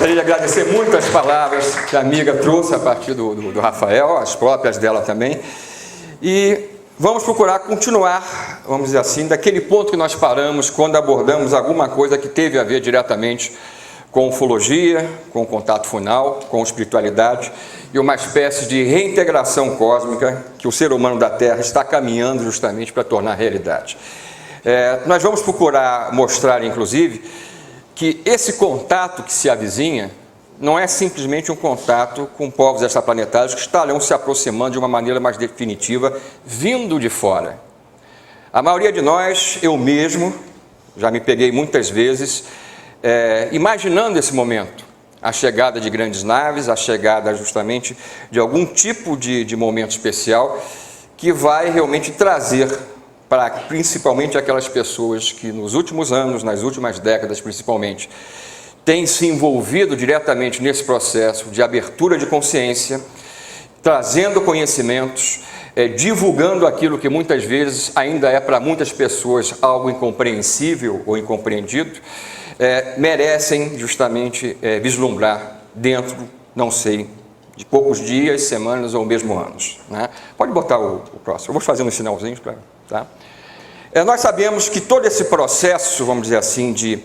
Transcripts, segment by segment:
Gostaria de agradecer muito as palavras que a amiga trouxe a partir do Rafael, as próprias dela também. E vamos procurar continuar, vamos dizer assim, daquele ponto que nós paramos quando abordamos alguma coisa que teve a ver diretamente com ufologia, com o contato funal, com espiritualidade e uma espécie de reintegração cósmica que o ser humano da Terra está caminhando justamente para tornar realidade. Nós vamos procurar mostrar, inclusive, que esse contato que se avizinha não é simplesmente um contato com povos extraplanetários que estarão se aproximando de uma maneira mais definitiva, vindo de fora. A maioria de nós, eu mesmo, já me peguei muitas vezes, imaginando esse momento, a chegada de grandes naves, a chegada justamente de algum tipo de momento especial que vai realmente trazer para principalmente aquelas pessoas que nos últimos anos, nas últimas décadas principalmente, têm se envolvido diretamente nesse processo de abertura de consciência, trazendo conhecimentos, divulgando aquilo que muitas vezes ainda é para muitas pessoas algo incompreensível ou incompreendido, merecem justamente vislumbrar dentro, não sei, de poucos dias, semanas ou mesmo anos, né? Pode botar o próximo, eu vou fazer uns sinalzinhos para... Tá? Nós sabemos que todo esse processo, vamos dizer assim, de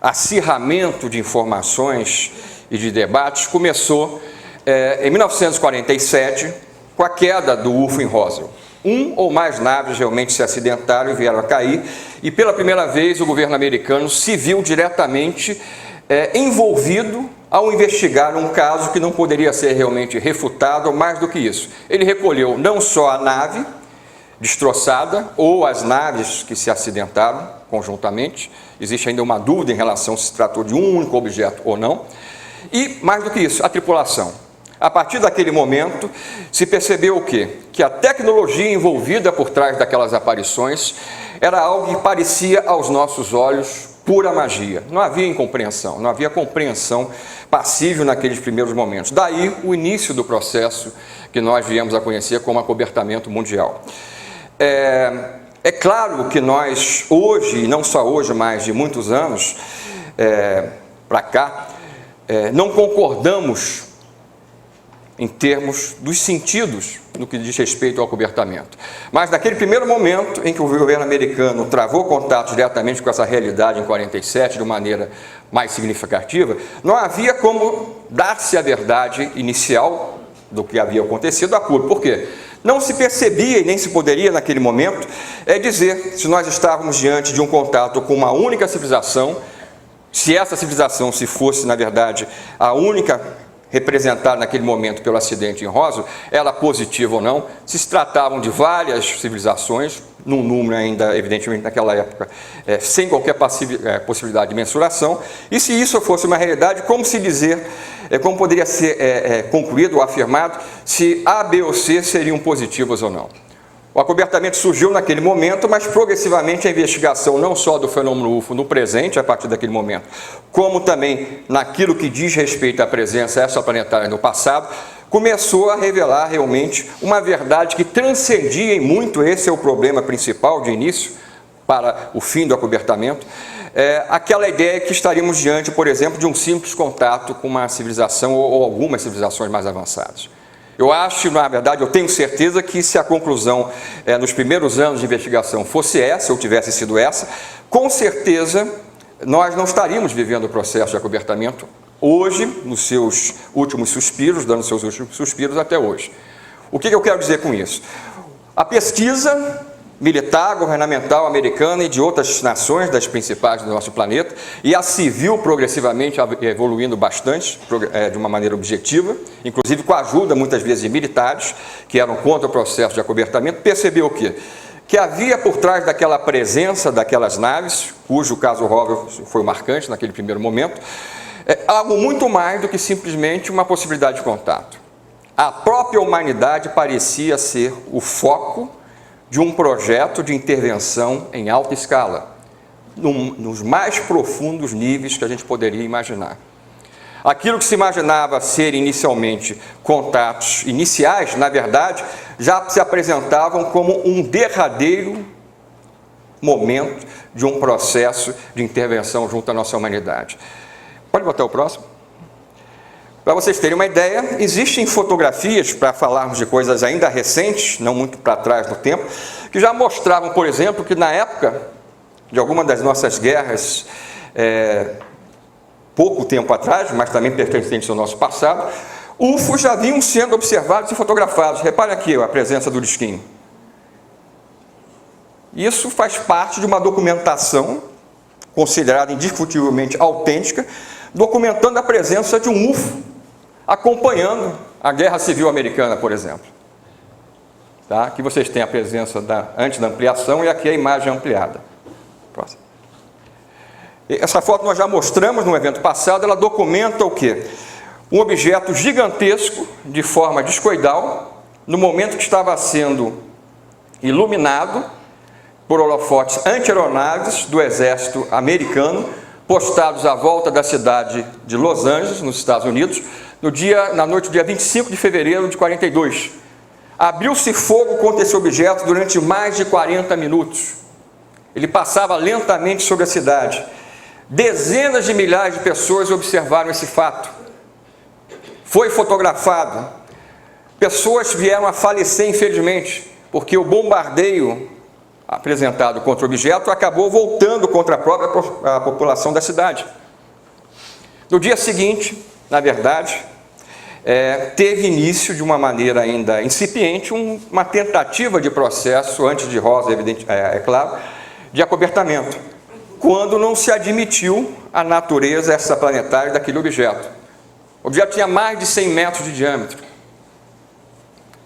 acirramento de informações e de debates começou em 1947 com a queda do UFO em Roswell. Um ou mais naves realmente se acidentaram e vieram a cair, e pela primeira vez o governo americano se viu diretamente envolvido ao investigar um caso que não poderia ser realmente refutado, mais do que isso. Ele recolheu não só a nave destroçada ou as naves que se acidentaram conjuntamente, existe ainda uma dúvida em relação se tratou de um único objeto ou não, e mais do que isso, a tripulação. A partir daquele momento, se percebeu o quê? Que a tecnologia envolvida por trás daquelas aparições era algo que parecia aos nossos olhos pura magia. Não havia incompreensão, não havia compreensão passível naqueles primeiros momentos. Daí o início do processo que nós viemos a conhecer como acobertamento mundial. É claro que nós hoje, e não só hoje, mas de muitos anos para cá, não concordamos em termos dos sentidos no que diz respeito ao acobertamento. Mas naquele primeiro momento em que o governo americano travou contato diretamente com essa realidade em 47, de maneira mais significativa, não havia como dar-se a verdade inicial do que havia acontecido a puro. Por quê? Não se percebia e nem se poderia naquele momento dizer se nós estávamos diante de um contato com uma única civilização, se essa civilização se fosse, na verdade, a única representada naquele momento pelo acidente em Roswell, ela positiva ou não, se tratavam de várias civilizações, num número ainda, evidentemente, naquela época, sem qualquer possibilidade de mensuração, e se isso fosse uma realidade, como se dizer, como poderia ser concluído ou afirmado, se A, B ou C seriam positivos ou não. O acobertamento surgiu naquele momento, mas progressivamente a investigação não só do fenômeno UFO no presente, a partir daquele momento, como também naquilo que diz respeito à presença extraplanetária no passado, começou a revelar realmente uma verdade que transcendia em muito, esse é o problema principal de início para o fim do acobertamento, aquela ideia que estaríamos diante, por exemplo, de um simples contato com uma civilização ou algumas civilizações mais avançadas. Eu acho, na verdade, eu tenho certeza que se a conclusão nos primeiros anos de investigação fosse essa, ou tivesse sido essa, com certeza nós não estaríamos vivendo o processo de acobertamento hoje, nos seus últimos suspiros, dando seus últimos suspiros até hoje. O que eu quero dizer com isso? A pesquisa militar, governamental americana e de outras nações, das principais do nosso planeta, e a civil progressivamente evoluindo bastante, de uma maneira objetiva, inclusive com a ajuda muitas vezes de militares, que eram contra o processo de acobertamento, percebeu o quê? Que havia por trás daquela presença daquelas naves, cujo caso Roswell foi marcante naquele primeiro momento, algo muito mais do que simplesmente uma possibilidade de contato. A própria humanidade parecia ser o foco de um projeto de intervenção em alta escala, nos mais profundos níveis que a gente poderia imaginar. Aquilo que se imaginava ser inicialmente contatos iniciais, na verdade, já se apresentavam como um derradeiro momento de um processo de intervenção junto à nossa humanidade. Pode botar o próximo? Para vocês terem uma ideia, existem fotografias, para falarmos de coisas ainda recentes, não muito para trás no tempo, que já mostravam, por exemplo, que na época de alguma das nossas guerras, pouco tempo atrás, mas também pertencentes ao nosso passado, UFOs já vinham sendo observados e fotografados. Reparem aqui a presença do disquinho. Isso faz parte de uma documentação considerada indiscutivelmente autêntica, documentando a presença de um UFO acompanhando a Guerra Civil Americana, por exemplo. Tá? Aqui vocês têm a presença antes da ampliação e aqui a imagem ampliada. Próximo. Essa foto nós já mostramos no evento passado, ela documenta o quê? Um objeto gigantesco, de forma discoidal, no momento que estava sendo iluminado por holofotes anti-aeronaves do exército americano, postados à volta da cidade de Los Angeles, nos Estados Unidos, na noite do dia 25 de fevereiro de 42. Abriu-se fogo contra esse objeto durante mais de 40 minutos. Ele passava lentamente sobre a cidade. Dezenas de milhares de pessoas observaram esse fato. Foi fotografado. Pessoas vieram a falecer, infelizmente, porque o bombardeio apresentado contra o objeto acabou voltando contra a população da cidade. No dia seguinte, na verdade, teve início, de uma maneira ainda incipiente, uma tentativa de processo, antes de Rosa, é claro, de acobertamento, quando não se admitiu a natureza extraplanetária daquele objeto. O objeto tinha mais de 100 metros de diâmetro.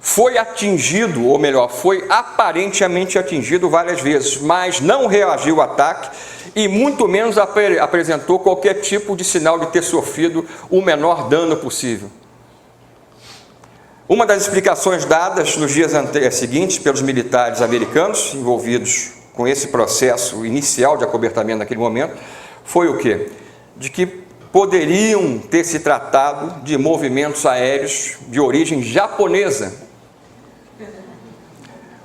Foi atingido, ou melhor, foi aparentemente atingido várias vezes, mas não reagiu ao ataque e muito menos apresentou qualquer tipo de sinal de ter sofrido o menor dano possível. Uma das explicações dadas nos dias seguintes pelos militares americanos envolvidos com esse processo inicial de acobertamento naquele momento foi o quê? De que poderiam ter se tratado de movimentos aéreos de origem japonesa.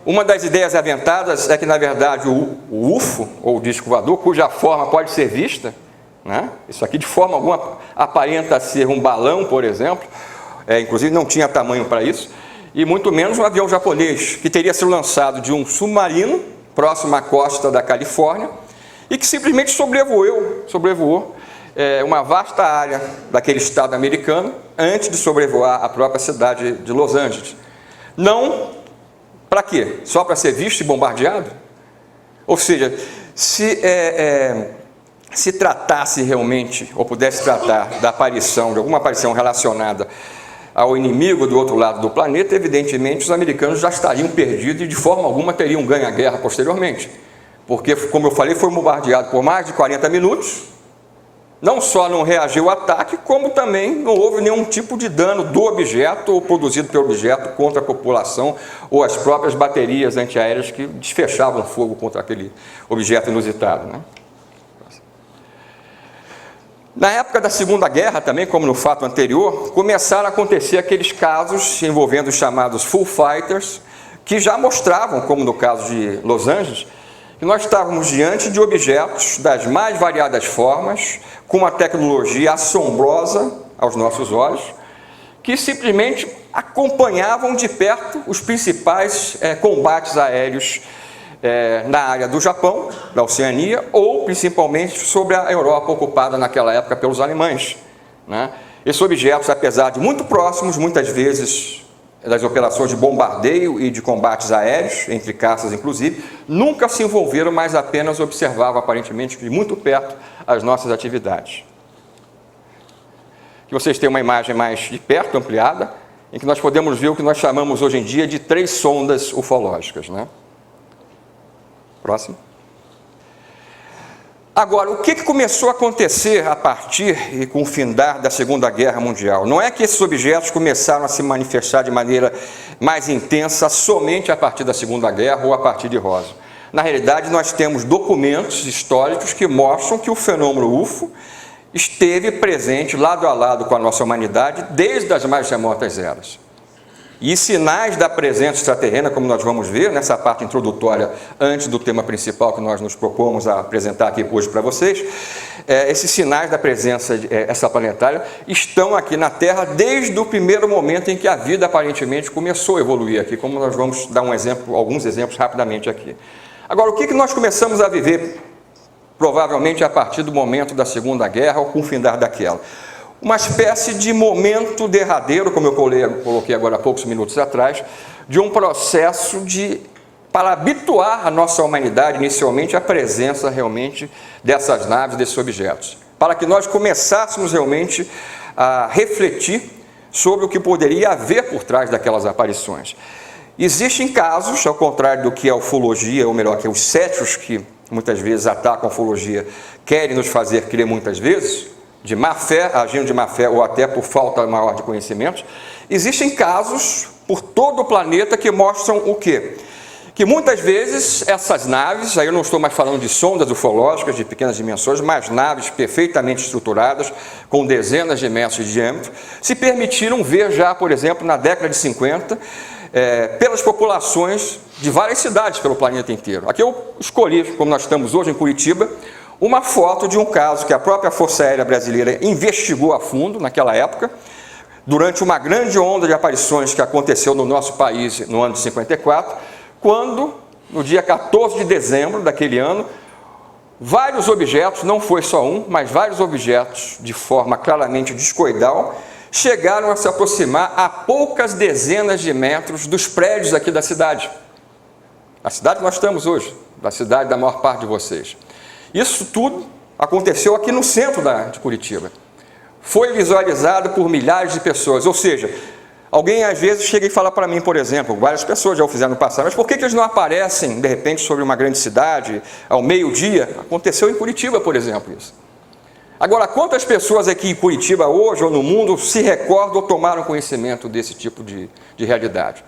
Uma das ideias aventadas é que, na verdade, o UFO, ou disco voador, cuja forma pode ser vista, né? Isso aqui de forma alguma aparenta ser um balão, por exemplo, inclusive não tinha tamanho para isso, e muito menos um avião japonês, que teria sido lançado de um submarino próximo à costa da Califórnia, e que simplesmente sobrevoou uma vasta área daquele estado americano, antes de sobrevoar a própria cidade de Los Angeles. Não para quê? Só para ser visto e bombardeado? Ou seja, se tratasse realmente, ou pudesse tratar da aparição, de alguma aparição relacionada ao inimigo do outro lado do planeta, evidentemente os americanos já estariam perdidos e de forma alguma teriam ganho a guerra posteriormente. Porque, como eu falei, foi bombardeado por mais de 40 minutos, não só não reagiu ao ataque, como também não houve nenhum tipo de dano do objeto ou produzido pelo objeto contra a população ou as próprias baterias antiaéreas que desfechavam fogo contra aquele objeto inusitado, né? Na época da Segunda Guerra, também, como no fato anterior, começaram a acontecer aqueles casos envolvendo os chamados full fighters, que já mostravam, como no caso de Los Angeles, que nós estávamos diante de objetos das mais variadas formas, com uma tecnologia assombrosa aos nossos olhos, que simplesmente acompanhavam de perto os principais combates aéreos na área do Japão, da Oceania, ou principalmente sobre a Europa ocupada naquela época pelos alemães, né? Esses objetos, apesar de muito próximos, muitas vezes das operações de bombardeio e de combates aéreos, entre caças inclusive, nunca se envolveram, mas apenas observavam aparentemente de muito perto as nossas atividades. Aqui vocês têm uma imagem mais de perto, ampliada, em que nós podemos ver o que nós chamamos hoje em dia de 3 sondas ufológicas, né? Próximo. Agora, o que começou a acontecer a partir e com o findar da Segunda Guerra Mundial? Não é que esses objetos começaram a se manifestar de maneira mais intensa somente a partir da Segunda Guerra ou a partir de Roswell. Na realidade, nós temos documentos históricos que mostram que o fenômeno UFO esteve presente lado a lado com a nossa humanidade desde as mais remotas eras. e sinais da presença extraterrena, como nós vamos ver nessa parte introdutória, antes do tema principal que nós nos propomos a apresentar aqui hoje para vocês. Esses sinais da presença extraplanetária estão aqui na Terra desde o primeiro momento em que a vida aparentemente começou a evoluir aqui, como nós vamos dar alguns exemplos rapidamente aqui. Agora, o que nós começamos a viver, provavelmente a partir do momento da Segunda Guerra, ou com o findar daquela? Uma espécie de momento derradeiro, como eu coloquei agora há poucos minutos atrás, de um processo para habituar a nossa humanidade, inicialmente, à presença realmente dessas naves, desses objetos, para que nós começássemos realmente a refletir sobre o que poderia haver por trás daquelas aparições. Existem casos, ao contrário do que a ufologia, ou melhor, que os céticos que muitas vezes atacam a ufologia, querem nos fazer crer muitas vezes, de má fé, agindo de má fé ou até por falta maior de conhecimentos. Existem casos por todo o planeta que mostram o quê? Que muitas vezes essas naves, aí eu não estou mais falando de sondas ufológicas de pequenas dimensões, mas naves perfeitamente estruturadas, com dezenas de metros de diâmetro, se permitiram ver já, por exemplo, na década de 50, pelas populações de várias cidades pelo planeta inteiro. Aqui eu escolhi, como nós estamos hoje em Curitiba, uma foto de um caso que a própria Força Aérea Brasileira investigou a fundo naquela época, durante uma grande onda de aparições que aconteceu no nosso país no ano de 54, quando, no dia 14 de dezembro daquele ano, vários objetos, não foi só um, mas vários objetos, de forma claramente discoidal, chegaram a se aproximar a poucas dezenas de metros dos prédios aqui da cidade. A cidade que nós estamos hoje, da cidade da maior parte de vocês. Isso tudo aconteceu aqui no centro de Curitiba. Foi visualizado por milhares de pessoas, ou seja, alguém às vezes chega e fala para mim, por exemplo, várias pessoas já o fizeram no passado, mas por que eles não aparecem, de repente, sobre uma grande cidade, ao meio-dia? Aconteceu em Curitiba, por exemplo, isso. Agora, quantas pessoas aqui em Curitiba hoje ou no mundo se recordam ou tomaram conhecimento desse tipo de realidade?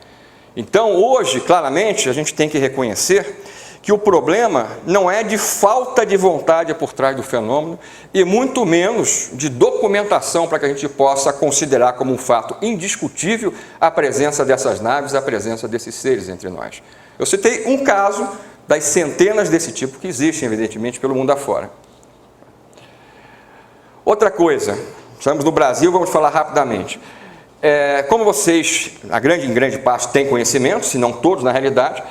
Então, hoje, claramente, a gente tem que reconhecer que o problema não é de falta de vontade por trás do fenômeno e muito menos de documentação para que a gente possa considerar como um fato indiscutível a presença dessas naves, a presença desses seres entre nós. Eu citei um caso das centenas desse tipo que existem, evidentemente, pelo mundo afora. Outra coisa, estamos no Brasil, vamos falar rapidamente. Como vocês, em grande parte, têm conhecimento, se não todos na realidade,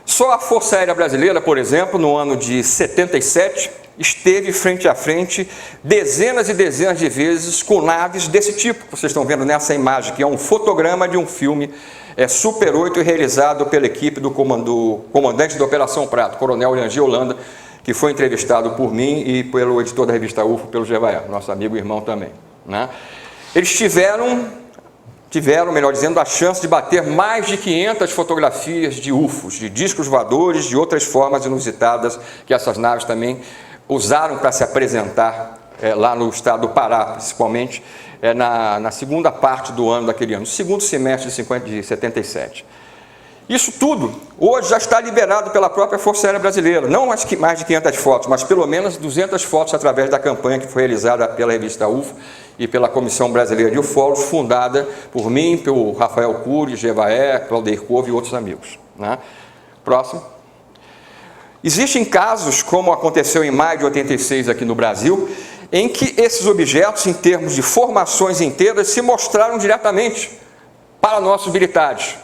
só a Força Aérea Brasileira, por exemplo, no ano de 77, esteve frente a frente dezenas e dezenas de vezes com naves desse tipo, que vocês estão vendo nessa imagem, que é um fotograma de um filme Super 8 realizado pela equipe do comandante da Operação Prato, Coronel Ilangir Holanda, que foi entrevistado por mim e pelo editor da revista UFO, pelo Jevaé, nosso amigo e irmão também, né? Eles tiveram, melhor dizendo, a chance de bater mais de 500 fotografias de UFOs, de discos voadores, de outras formas inusitadas que essas naves também usaram para se apresentar lá no estado do Pará, principalmente na segunda parte do ano daquele ano, no segundo semestre de 77. Isso tudo hoje já está liberado pela própria Força Aérea Brasileira, não mais de 500 fotos, mas pelo menos 200 fotos através da campanha que foi realizada pela revista UFO e pela Comissão Brasileira de Ufólogos, fundada por mim, pelo Rafael Cury, Jevaé, Claudeir Couve e outros amigos, né? Próximo. Existem casos, como aconteceu em maio de 86 aqui no Brasil, em que esses objetos, em termos de formações inteiras, se mostraram diretamente para nossos militares.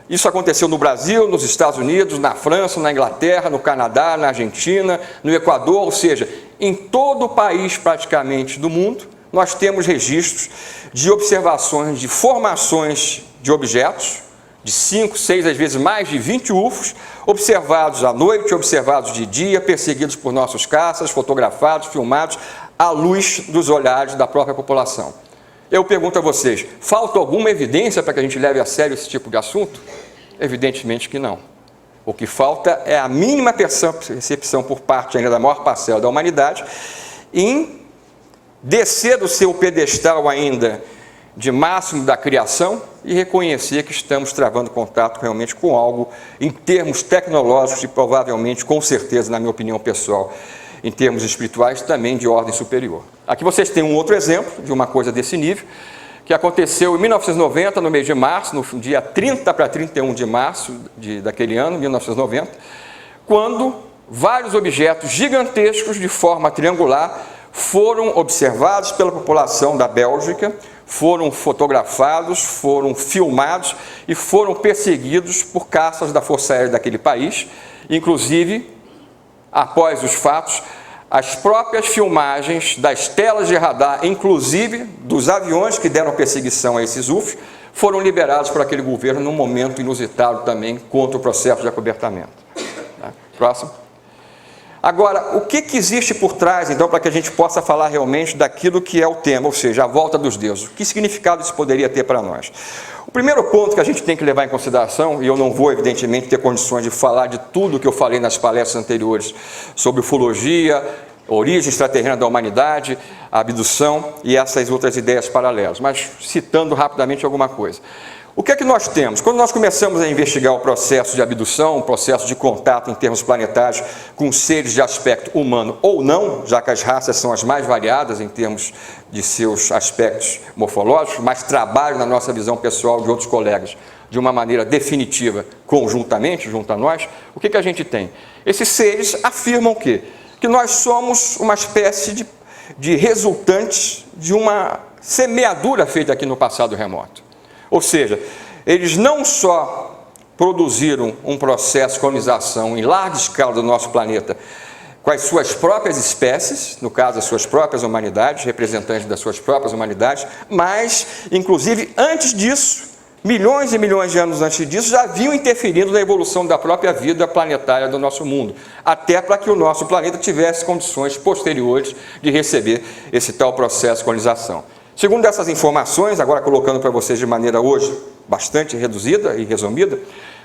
Isso aconteceu no Brasil, nos Estados Unidos, na França, na Inglaterra, no Canadá, na Argentina, no Equador, ou seja, em todo o país praticamente do mundo, nós temos registros de observações de formações de objetos, de 5, 6, às vezes mais de 20 UFOs, observados à noite, observados de dia, perseguidos por nossos caças, fotografados, filmados, à luz dos olhares da própria população. Eu pergunto a vocês, falta alguma evidência para que a gente leve a sério esse tipo de assunto? Evidentemente que não. O que falta é a mínima percepção por parte ainda da maior parcela da humanidade em descer do seu pedestal ainda de máximo da criação e reconhecer que estamos travando contato realmente com algo em termos tecnológicos e provavelmente, com certeza, na minha opinião pessoal, em termos espirituais, também de ordem superior. Aqui vocês têm um outro exemplo de uma coisa desse nível, que aconteceu em 1990, no mês de março, no dia 30 para 31 de março daquele ano, 1990, quando vários objetos gigantescos de forma triangular foram observados pela população da Bélgica, foram fotografados, foram filmados e foram perseguidos por caças da Força Aérea daquele país. Inclusive, após os fatos, as próprias filmagens das telas de radar, inclusive dos aviões que deram perseguição a esses UFOs, foram liberados por aquele governo num momento inusitado também contra o processo de acobertamento. Próximo. Agora, o que existe por trás, então, para que a gente possa falar realmente daquilo que é o tema, ou seja, a volta dos deuses? Que significado isso poderia ter para nós? O primeiro ponto que a gente tem que levar em consideração, e eu não vou, evidentemente, ter condições de falar de tudo que eu falei nas palestras anteriores sobre ufologia, origem extraterrena da humanidade, a abdução e essas outras ideias paralelas, mas citando rapidamente alguma coisa. O que é que nós temos? Quando nós começamos a investigar o processo de abdução, o processo de contato em termos planetários com seres de aspecto humano ou não, já que as raças são as mais variadas em termos de seus aspectos morfológicos, mas trabalham na nossa visão pessoal de outros colegas de uma maneira definitiva, conjuntamente, junto a nós, o que a gente tem? Esses seres afirmam o quê? Que nós somos uma espécie de resultantes de uma semeadura feita aqui no passado remoto. Ou seja, eles não só produziram um processo de colonização em larga escala do nosso planeta com as suas próprias espécies, no caso, as suas próprias humanidades, representantes das suas próprias humanidades, mas, inclusive, antes disso, milhões e milhões de anos antes disso, já vinham interferindo na evolução da própria vida planetária do nosso mundo, até para que o nosso planeta tivesse condições posteriores de receber esse tal processo de colonização. Segundo essas informações, agora colocando para vocês de maneira hoje bastante reduzida e resumida,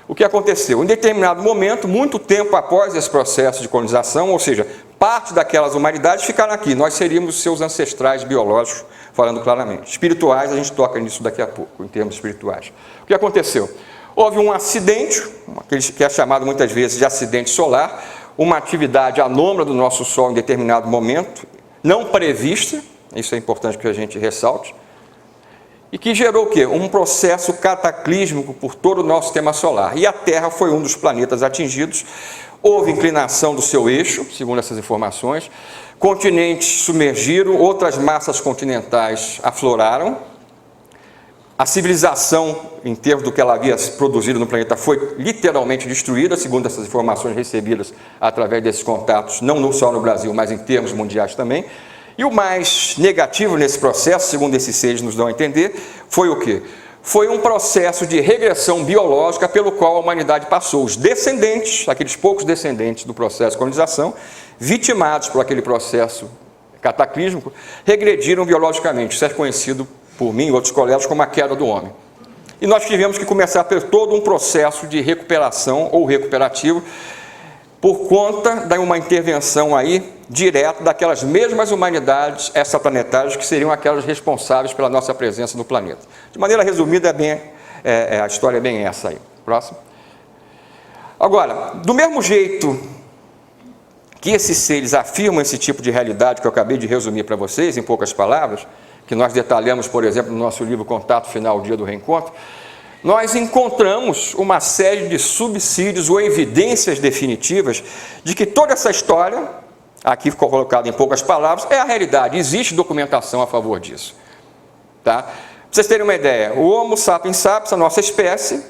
o que aconteceu? Em determinado momento, muito tempo após esse processo de colonização, ou seja, parte daquelas humanidades ficaram aqui, nós seríamos seus ancestrais biológicos, falando claramente. Espirituais, a gente toca nisso daqui a pouco, em termos espirituais. O que aconteceu? Houve um acidente, que é chamado muitas vezes de acidente solar, uma atividade anômala do nosso Sol em determinado momento, não prevista, isso é importante que a gente ressalte, e que gerou o quê? Um processo cataclísmico por todo o nosso sistema solar. E a Terra foi um dos planetas atingidos, houve inclinação do seu eixo, segundo essas informações, continentes submergiram, outras massas continentais afloraram, a civilização, em termos do que ela havia produzido no planeta, foi literalmente destruída, segundo essas informações recebidas através desses contatos, não só no Brasil, mas em termos mundiais também. E o mais negativo nesse processo, segundo esses seres nos dão a entender, foi o quê? Foi um processo de regressão biológica pelo qual a humanidade passou. Os descendentes, aqueles poucos descendentes do processo de colonização, vitimados por aquele processo cataclísmico, regrediram biologicamente. Isso é conhecido por mim e outros colegas como a queda do homem. E nós tivemos que começar por todo um processo de recuperação ou recuperativo, por conta de uma intervenção aí direta daquelas mesmas humanidades extraplanetárias que seriam aquelas responsáveis pela nossa presença no planeta. De maneira resumida, a história é bem essa aí. Próximo. Agora, do mesmo jeito que esses seres afirmam esse tipo de realidade que eu acabei de resumir para vocês, em poucas palavras, que nós detalhamos, por exemplo, no nosso livro Contato Final, Dia do Reencontro, nós encontramos uma série de subsídios ou evidências definitivas de que toda essa história, aqui ficou colocada em poucas palavras, é a realidade, existe documentação a favor disso. Tá? Para vocês terem uma ideia, o Homo sapiens sapiens, a nossa espécie,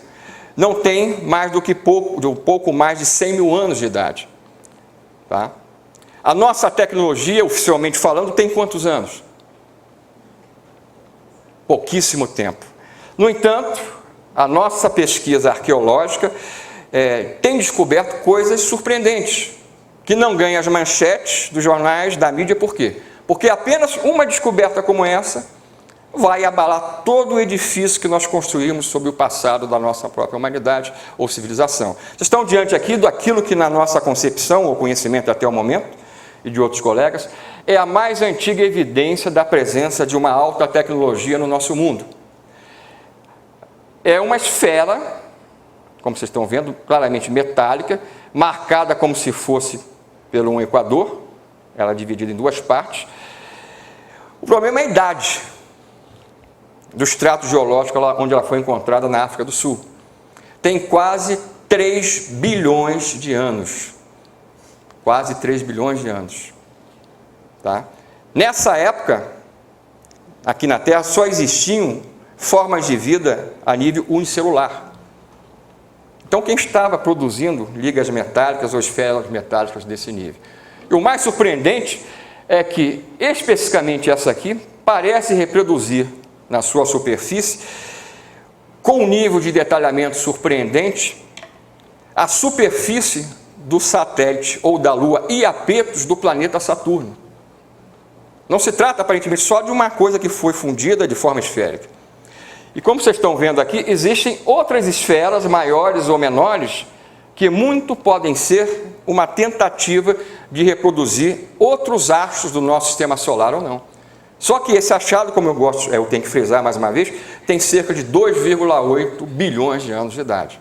não tem mais do que pouco mais de 100 mil anos de idade. Tá? A nossa tecnologia, oficialmente falando, tem quantos anos? Pouquíssimo tempo. No entanto, a nossa pesquisa arqueológica tem descoberto coisas surpreendentes, que não ganham as manchetes dos jornais, da mídia. Por quê? Porque apenas uma descoberta como essa vai abalar todo o edifício que nós construímos sobre o passado da nossa própria humanidade ou civilização. Vocês estão diante aqui daquilo que na nossa concepção, ou conhecimento até o momento, e de outros colegas, é a mais antiga evidência da presença de uma alta tecnologia no nosso mundo. É uma esfera, como vocês estão vendo, claramente metálica, marcada como se fosse pelo um equador, ela é dividida em duas partes. O problema é a idade. do estrato geológico onde ela foi encontrada na África do Sul. Tem quase 3 bilhões de anos. Quase 3 bilhões de anos. Tá? Nessa época, aqui na Terra, só existiam formas de vida a nível unicelular. Então, quem estava produzindo ligas metálicas ou esferas metálicas desse nível? E o mais surpreendente é que, especificamente essa aqui, parece reproduzir na sua superfície, com um nível de detalhamento surpreendente, a superfície do satélite ou da Lua Iapetus do planeta Saturno. Não se trata, aparentemente, só de uma coisa que foi fundida de forma esférica. E como vocês estão vendo aqui, existem outras esferas, maiores ou menores, que muito podem ser uma tentativa de reproduzir outros astros do nosso sistema solar ou não. Só que esse achado, como eu tenho que frisar mais uma vez, tem cerca de 2,8 bilhões de anos de idade.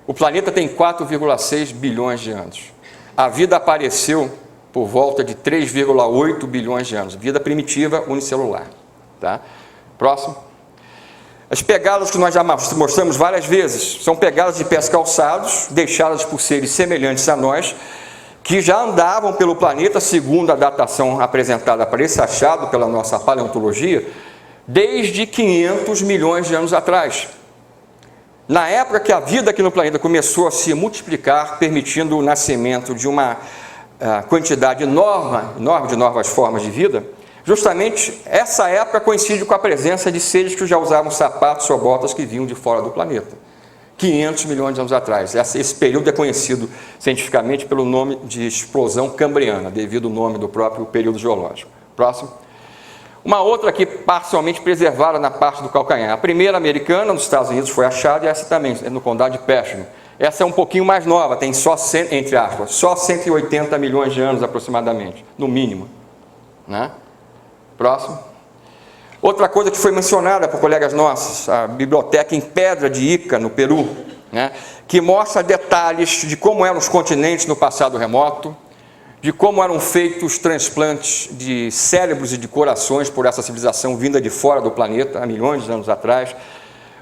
O planeta tem 4,6 bilhões de anos. A vida apareceu por volta de 3,8 bilhões de anos. Vida primitiva unicelular. Tá? Próximo. As pegadas que nós já mostramos várias vezes são pegadas de pés calçados, deixadas por seres semelhantes a nós, que já andavam pelo planeta, segundo a datação apresentada para esse achado pela nossa paleontologia, desde 500 milhões de anos atrás. Na época que a vida aqui no planeta começou a se multiplicar, permitindo o nascimento de uma quantidade enorme de novas formas de vida, justamente essa época coincide com a presença de seres que já usavam sapatos ou botas que vinham de fora do planeta. 500 milhões de anos atrás. Esse período é conhecido cientificamente pelo nome de explosão cambriana, devido ao nome do próprio período geológico. Próximo. Uma outra aqui parcialmente preservada na parte do calcanhar. A primeira americana, nos Estados Unidos, foi achada, e essa também, no condado de Pershing. Essa é um pouquinho mais nova, tem só, entre aspas, só 180 milhões de anos aproximadamente, no mínimo. Né? Próximo. Outra coisa que foi mencionada por colegas nossos, a biblioteca em pedra de Ica, no Peru, né, que mostra detalhes de como eram os continentes no passado remoto, de como eram feitos transplantes de cérebros e de corações por essa civilização vinda de fora do planeta, há milhões de anos atrás.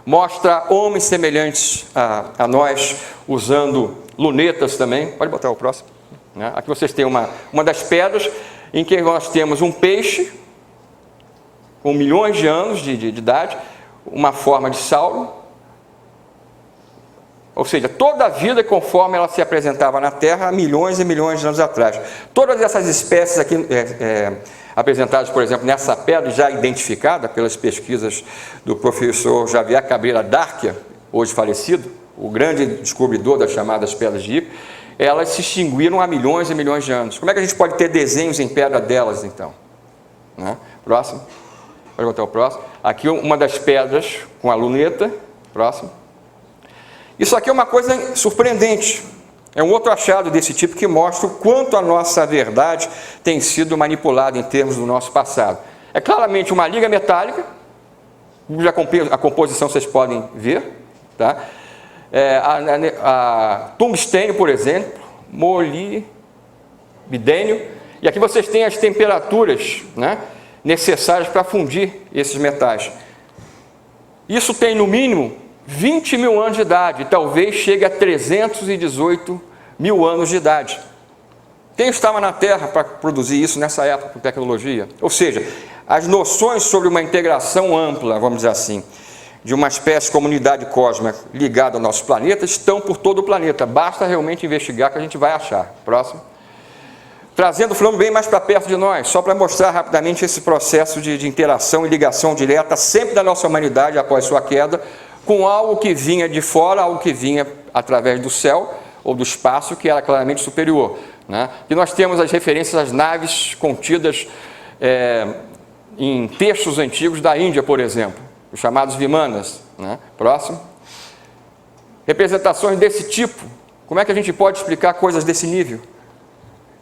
Mostra homens semelhantes a nós, usando lunetas também. Pode botar o próximo. Né? Aqui vocês têm uma das pedras em que nós temos um peixe com milhões de anos de idade, uma forma de sauro, ou seja, toda a vida conforme ela se apresentava na Terra há milhões e milhões de anos atrás. Todas essas espécies aqui apresentadas, por exemplo, nessa pedra já identificada pelas pesquisas do professor Javier Cabrera Darquia, hoje falecido, o grande descobridor das chamadas pedras de Ica, elas se extinguiram há milhões e milhões de anos. Como é que a gente pode ter desenhos em pedra delas, então? Né? Próximo. Pode botar o próximo. Aqui uma das pedras com a luneta. Próximo. Isso aqui é uma coisa surpreendente. É um outro achado desse tipo que mostra o quanto a nossa verdade tem sido manipulada em termos do nosso passado. É claramente uma liga metálica, cuja a composição vocês podem ver. Tá? A tungstênio, por exemplo, molibdênio. E aqui vocês têm as temperaturas, né, necessárias para fundir esses metais. Isso tem, no mínimo, 20 mil anos de idade, e talvez chegue a 318 mil anos de idade. Quem estava na Terra para produzir isso nessa época com tecnologia? Ou seja, as noções sobre uma integração ampla, vamos dizer assim, de uma espécie de comunidade cósmica ligada ao nosso planeta, estão por todo o planeta. Basta realmente investigar que a gente vai achar. Próximo. Falando bem mais para perto de nós, só para mostrar rapidamente esse processo de interação e ligação direta, sempre da nossa humanidade após sua queda, com algo que vinha de fora, algo que vinha através do céu ou do espaço, que era claramente superior. Né? E nós temos as referências às naves contidas em textos antigos da Índia, por exemplo, os chamados Vimanas. Né? Próximo. Representações desse tipo. Como é que a gente pode explicar coisas desse nível?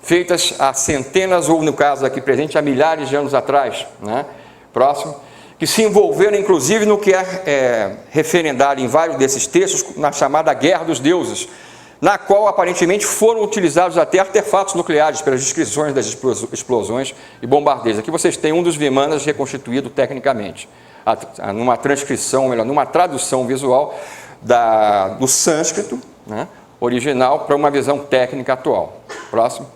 Feitas há centenas, ou no caso aqui presente, há milhares de anos atrás. Né? Próximo. Que se envolveram, inclusive, no que é referendado em vários desses textos, na chamada Guerra dos Deuses, na qual, aparentemente, foram utilizados até artefatos nucleares pelas descrições das explosões e bombardeios. Aqui vocês têm um dos Vimanas reconstituído tecnicamente. numa transcrição, melhor, numa tradução visual do sânscrito, né, original para uma visão técnica atual. Próximo.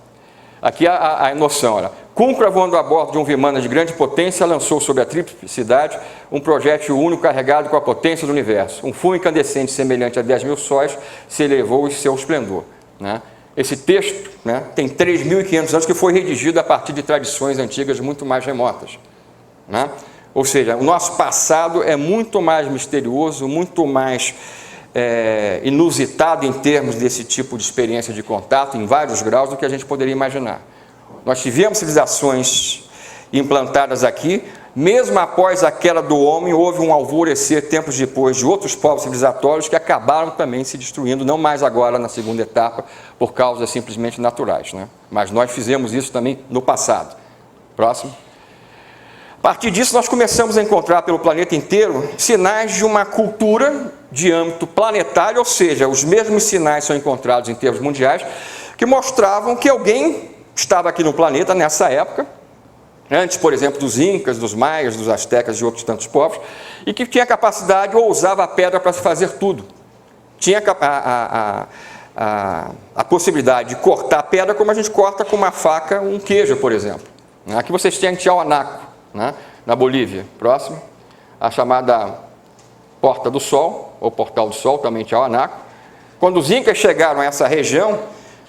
Aqui a noção, olha. Cúncora, voando a bordo de um Vimana de grande potência, lançou sobre a tríplice cidade um projétil único carregado com a potência do universo. Um fumo incandescente semelhante a 10.000 sóis se elevou em seu esplendor. Né? Esse texto, né, tem 3.500 anos, que foi redigido a partir de tradições antigas muito mais remotas. Né? Ou seja, o nosso passado é muito mais misterioso, muito mais inusitado em termos desse tipo de experiência de contato, em vários graus, do que a gente poderia imaginar. Nós tivemos civilizações implantadas aqui, mesmo após a queda do homem, houve um alvorecer tempos depois de outros povos civilizatórios que acabaram também se destruindo, não mais agora na segunda etapa, por causas simplesmente naturais, né? Mas nós fizemos isso também no passado. Próximo. A partir disso, nós começamos a encontrar pelo planeta inteiro sinais de uma cultura de âmbito planetário, ou seja, os mesmos sinais são encontrados em termos mundiais, que mostravam que alguém estava aqui no planeta nessa época, antes, por exemplo, dos incas, dos maias, dos astecas e outros tantos povos, e que tinha capacidade ou usava a pedra para se fazer tudo. Tinha a possibilidade de cortar a pedra como a gente corta com uma faca um queijo, por exemplo. Aqui vocês têm Tiahuanaco, né, na Bolívia. Próximo. A chamada Porta do Sol, ou Portal do Sol, também Tiahuanaco. Quando os incas chegaram a essa região,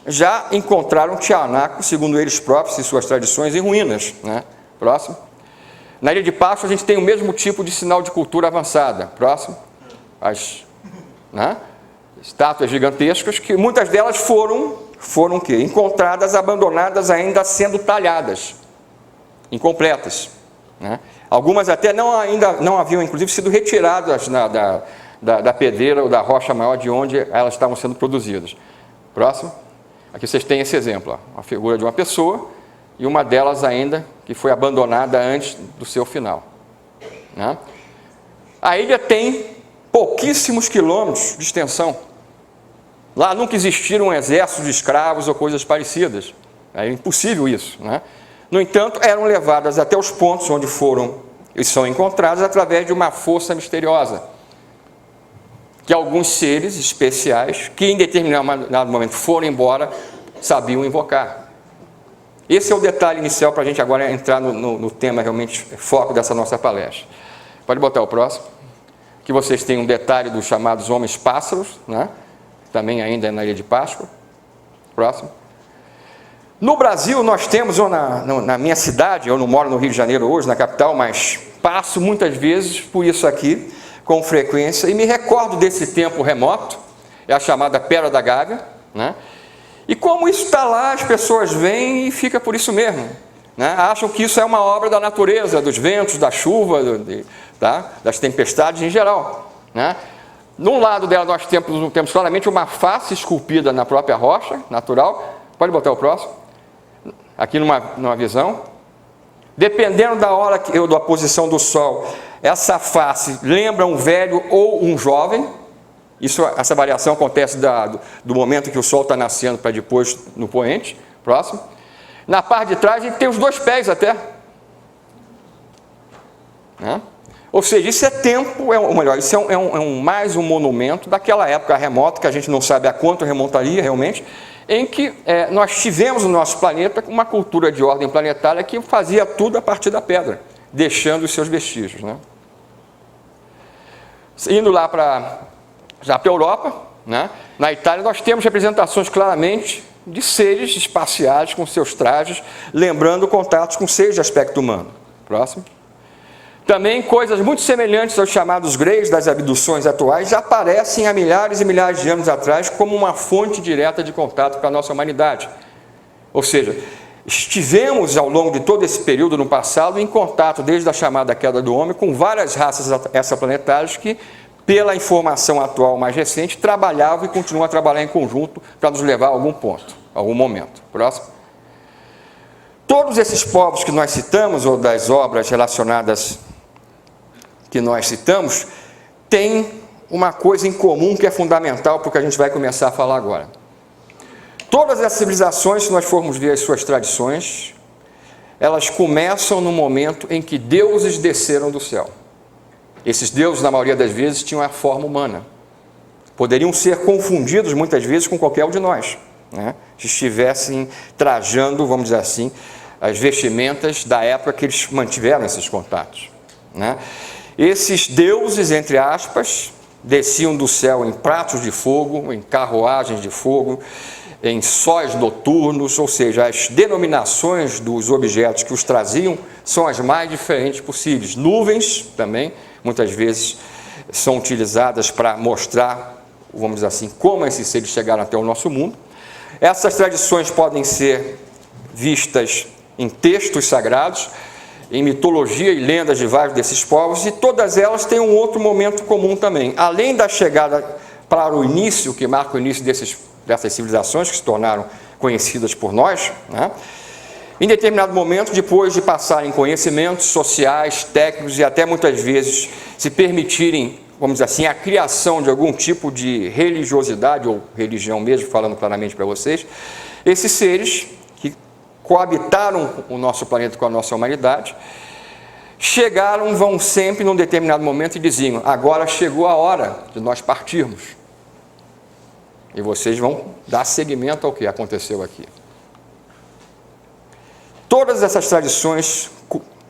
já encontraram Tiahuanaco, segundo eles próprios e suas tradições, em ruínas. Né? Próximo. Na Ilha de Páscoa, a gente tem o mesmo tipo de sinal de cultura avançada. Próximo. As estátuas gigantescas, que muitas delas foram o quê? Encontradas, abandonadas, ainda sendo talhadas, incompletas. Né? Algumas até ainda não haviam, inclusive, sido retiradas da pedreira ou da rocha maior de onde elas estavam sendo produzidas. Próximo. Aqui vocês têm esse exemplo, ó, a figura de uma pessoa e uma delas ainda que foi abandonada antes do seu final. Né? A ilha tem pouquíssimos quilômetros de extensão. Lá nunca existiram um exército de escravos ou coisas parecidas. É impossível isso. Né? No entanto, eram levadas até os pontos onde foram e são encontradas através de uma força misteriosa, que alguns seres especiais, que em determinado momento foram embora, sabiam invocar. Esse é o detalhe inicial para a gente agora entrar no tema realmente foco dessa nossa palestra. Pode botar o próximo. Aqui vocês têm um detalhe dos chamados homens-pássaros, né? Também ainda na Ilha de Páscoa. Próximo. No Brasil, nós temos, ou na minha cidade, eu não moro no Rio de Janeiro hoje, na capital, mas passo muitas vezes por isso aqui, com frequência, e me recordo desse tempo remoto, é a chamada Pedra da Gávea, né? E como isso está lá, as pessoas vêm e fica por isso mesmo, né? Acham que isso é uma obra da natureza, dos ventos, da chuva, das tempestades em geral, né? Num lado dela nós temos claramente uma face esculpida na própria rocha natural. Pode botar o próximo. Aqui numa visão. Dependendo da hora ou da posição do sol, essa face lembra um velho ou um jovem. Essa variação acontece do momento que o sol está nascendo para depois no poente. Próximo. Na parte de trás a gente tem os dois pés até. Né? Ou seja, isso é tempo, ou melhor, isso é mais um monumento daquela época remota, que a gente não sabe a quanto remontaria realmente, em que nós tivemos no nosso planeta uma cultura de ordem planetária que fazia tudo a partir da pedra, deixando os seus vestígios. Né? Indo lá para a Europa, né? Na Itália nós temos representações claramente de seres espaciais com seus trajes, lembrando contatos com seres de aspecto humano. Próximo. Também coisas muito semelhantes aos chamados greys das abduções atuais já aparecem há milhares e milhares de anos atrás como uma fonte direta de contato para a nossa humanidade. Ou seja, estivemos ao longo de todo esse período no passado em contato, desde a chamada queda do homem, com várias raças extraplanetárias que, pela informação atual mais recente, trabalhavam e continuam a trabalhar em conjunto para nos levar a algum ponto, a algum momento. Próximo. Todos esses povos que nós citamos, ou das obras relacionadas que nós citamos, têm uma coisa em comum que é fundamental para o que a gente vai começar a falar agora. Todas as civilizações, se nós formos ver as suas tradições, elas começam no momento em que deuses desceram do céu. Esses deuses, na maioria das vezes, tinham a forma humana. Poderiam ser confundidos, muitas vezes, com qualquer um de nós, né? Se estivessem trajando, vamos dizer assim, as vestimentas da época que eles mantiveram esses contatos, né? Esses deuses, entre aspas, desciam do céu em pratos de fogo, em carruagens de fogo, em sóis noturnos, ou seja, as denominações dos objetos que os traziam são as mais diferentes possíveis. Nuvens também, muitas vezes, são utilizadas para mostrar, vamos dizer assim, como esses seres chegaram até o nosso mundo. Essas tradições podem ser vistas em textos sagrados, em mitologia e lendas de vários desses povos, e todas elas têm um outro momento comum também. Além da chegada para o início, que marca o início dessas civilizações que se tornaram conhecidas por nós, né? Em determinado momento, depois de passarem conhecimentos sociais, técnicos e até muitas vezes se permitirem, vamos dizer assim, a criação de algum tipo de religiosidade, ou religião mesmo, falando claramente para vocês, esses seres que coabitaram o nosso planeta com a nossa humanidade, vão sempre num determinado momento e diziam: agora chegou a hora de nós partirmos. E vocês vão dar seguimento ao que aconteceu aqui. Todas essas tradições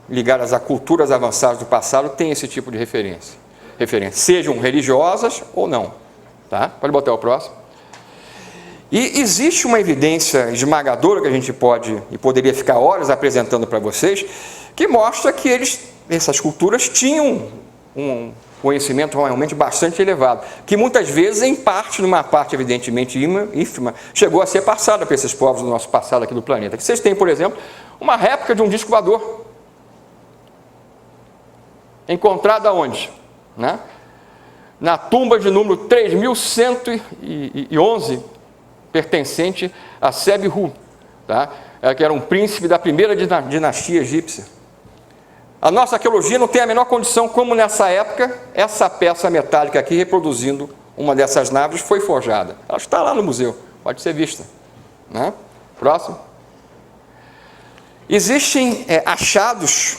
ligadas a culturas avançadas do passado têm esse tipo de referência, sejam religiosas ou não. Tá? Pode botar o próximo. E existe uma evidência esmagadora que a gente poderia ficar horas apresentando para vocês, que mostra que essas culturas tinham um conhecimento realmente bastante elevado, que muitas vezes, numa parte evidentemente ínfima, chegou a ser passada para esses povos do nosso passado aqui do planeta. Que vocês têm, por exemplo, uma réplica de um disco voador, encontrada onde? Né? Na tumba de número 3111, pertencente a Sebi-Ru, tá? Que era um príncipe da primeira dinastia egípcia. A nossa arqueologia não tem a menor condição como nessa época essa peça metálica aqui, reproduzindo uma dessas naves, foi forjada. Ela está lá no museu, pode ser vista, né? Próximo. Existem achados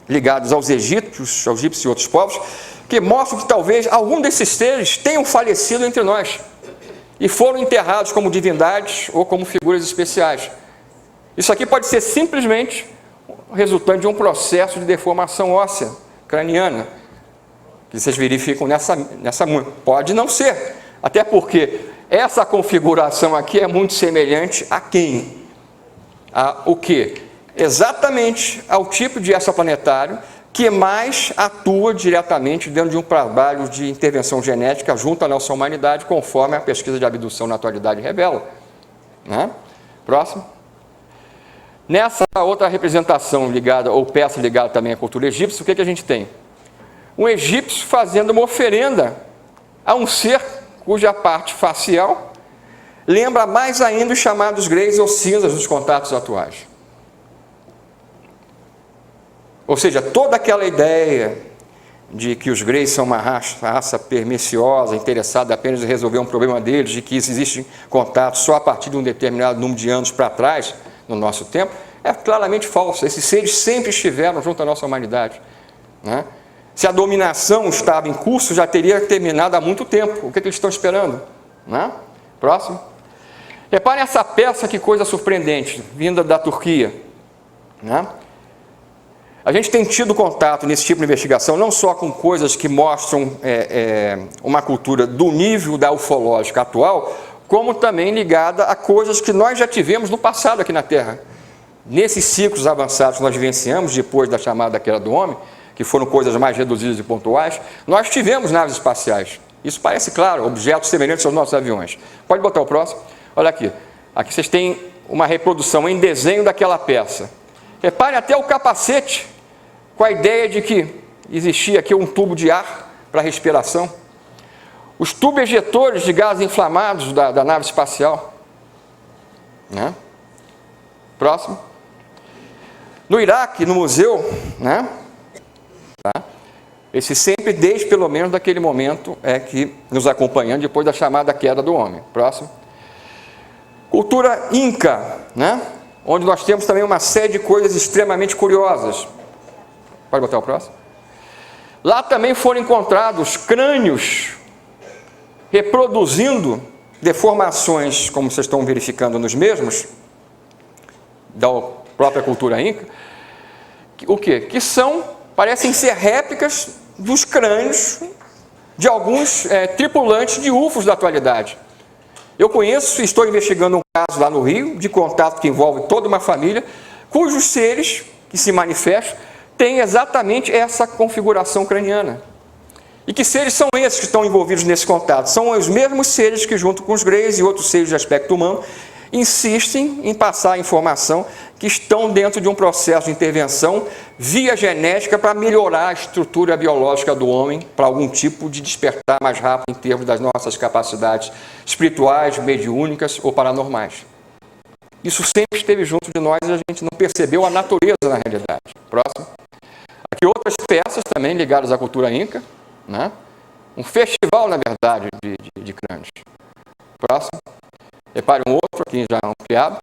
ligados aos egípcios e outros povos, que mostram que talvez algum desses seres tenham falecido entre nós e foram enterrados como divindades ou como figuras especiais. Isso aqui pode ser simplesmente resultante de um processo de deformação óssea craniana, que vocês verificam nessa pode não ser, até porque essa configuração aqui é muito semelhante a quem? O quê? Exatamente ao tipo de exoplanetário que mais atua diretamente dentro de um trabalho de intervenção genética junto à nossa humanidade, conforme a pesquisa de abdução na atualidade revela, né? Próximo. Nessa outra representação ligada, ou peça ligada também à cultura egípcia, o que a gente tem? Um egípcio fazendo uma oferenda a um ser cuja parte facial lembra mais ainda os chamados greys ou cinzas dos contatos atuais. Ou seja, toda aquela ideia de que os greys são uma raça perniciosa, interessada apenas em resolver um problema deles, de que existem contatos só a partir de um determinado número de anos para trás, no nosso tempo, é claramente falso. Esses seres sempre estiveram junto à nossa humanidade, né? Se a dominação estava em curso, já teria terminado há muito tempo. O que eles estão esperando, né? Próximo. Reparem essa peça, que coisa surpreendente, vinda da Turquia, né? A gente tem tido contato nesse tipo de investigação não só com coisas que mostram uma cultura do nível da ufológica atual, como também ligada a coisas que nós já tivemos no passado aqui na Terra. Nesses ciclos avançados que nós vivenciamos depois da chamada queda do homem, que foram coisas mais reduzidas e pontuais, nós tivemos naves espaciais. Isso parece claro, objetos semelhantes aos nossos aviões. Pode botar o próximo? Olha aqui. Aqui vocês têm uma reprodução em desenho daquela peça. Reparem até o capacete, com a ideia de que existia aqui um tubo de ar para respiração. Os tubos ejetores de gases inflamados da nave espacial, né? Próximo. No Iraque, no museu, né? Tá? Esse sempre, desde pelo menos daquele momento, é que nos acompanhando depois da chamada queda do homem. Próximo. Cultura Inca, né? Onde nós temos também uma série de coisas extremamente curiosas. Pode botar o próximo? Lá também foram encontrados crânios reproduzindo deformações, como vocês estão verificando nos mesmos, da própria cultura inca, o quê? Que parecem ser réplicas dos crânios de alguns tripulantes de UFOs da atualidade. Eu conheço e estou investigando um caso lá no Rio, de contato que envolve toda uma família, cujos seres que se manifestam têm exatamente essa configuração craniana. E que seres são esses que estão envolvidos nesse contato? São os mesmos seres que, junto com os greys e outros seres de aspecto humano, insistem em passar a informação que estão dentro de um processo de intervenção via genética para melhorar a estrutura biológica do homem, para algum tipo de despertar mais rápido em termos das nossas capacidades espirituais, mediúnicas ou paranormais. Isso sempre esteve junto de nós e a gente não percebeu a natureza na realidade. Próximo. Aqui outras peças também ligadas à cultura inca, né? Um festival, na verdade, de crânios. Próximo. Repare um outro aqui já ampliado.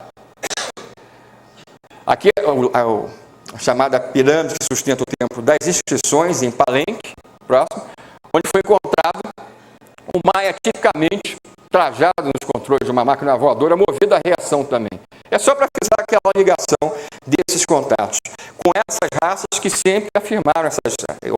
Aqui é a chamada pirâmide que sustenta o templo das inscrições em Palenque, próximo, onde foi encontrado um maia tipicamente trajado nos controles de uma máquina voadora, movida à reação também. É só para frisar aquela ligação desses contatos com essas raças que sempre afirmaram,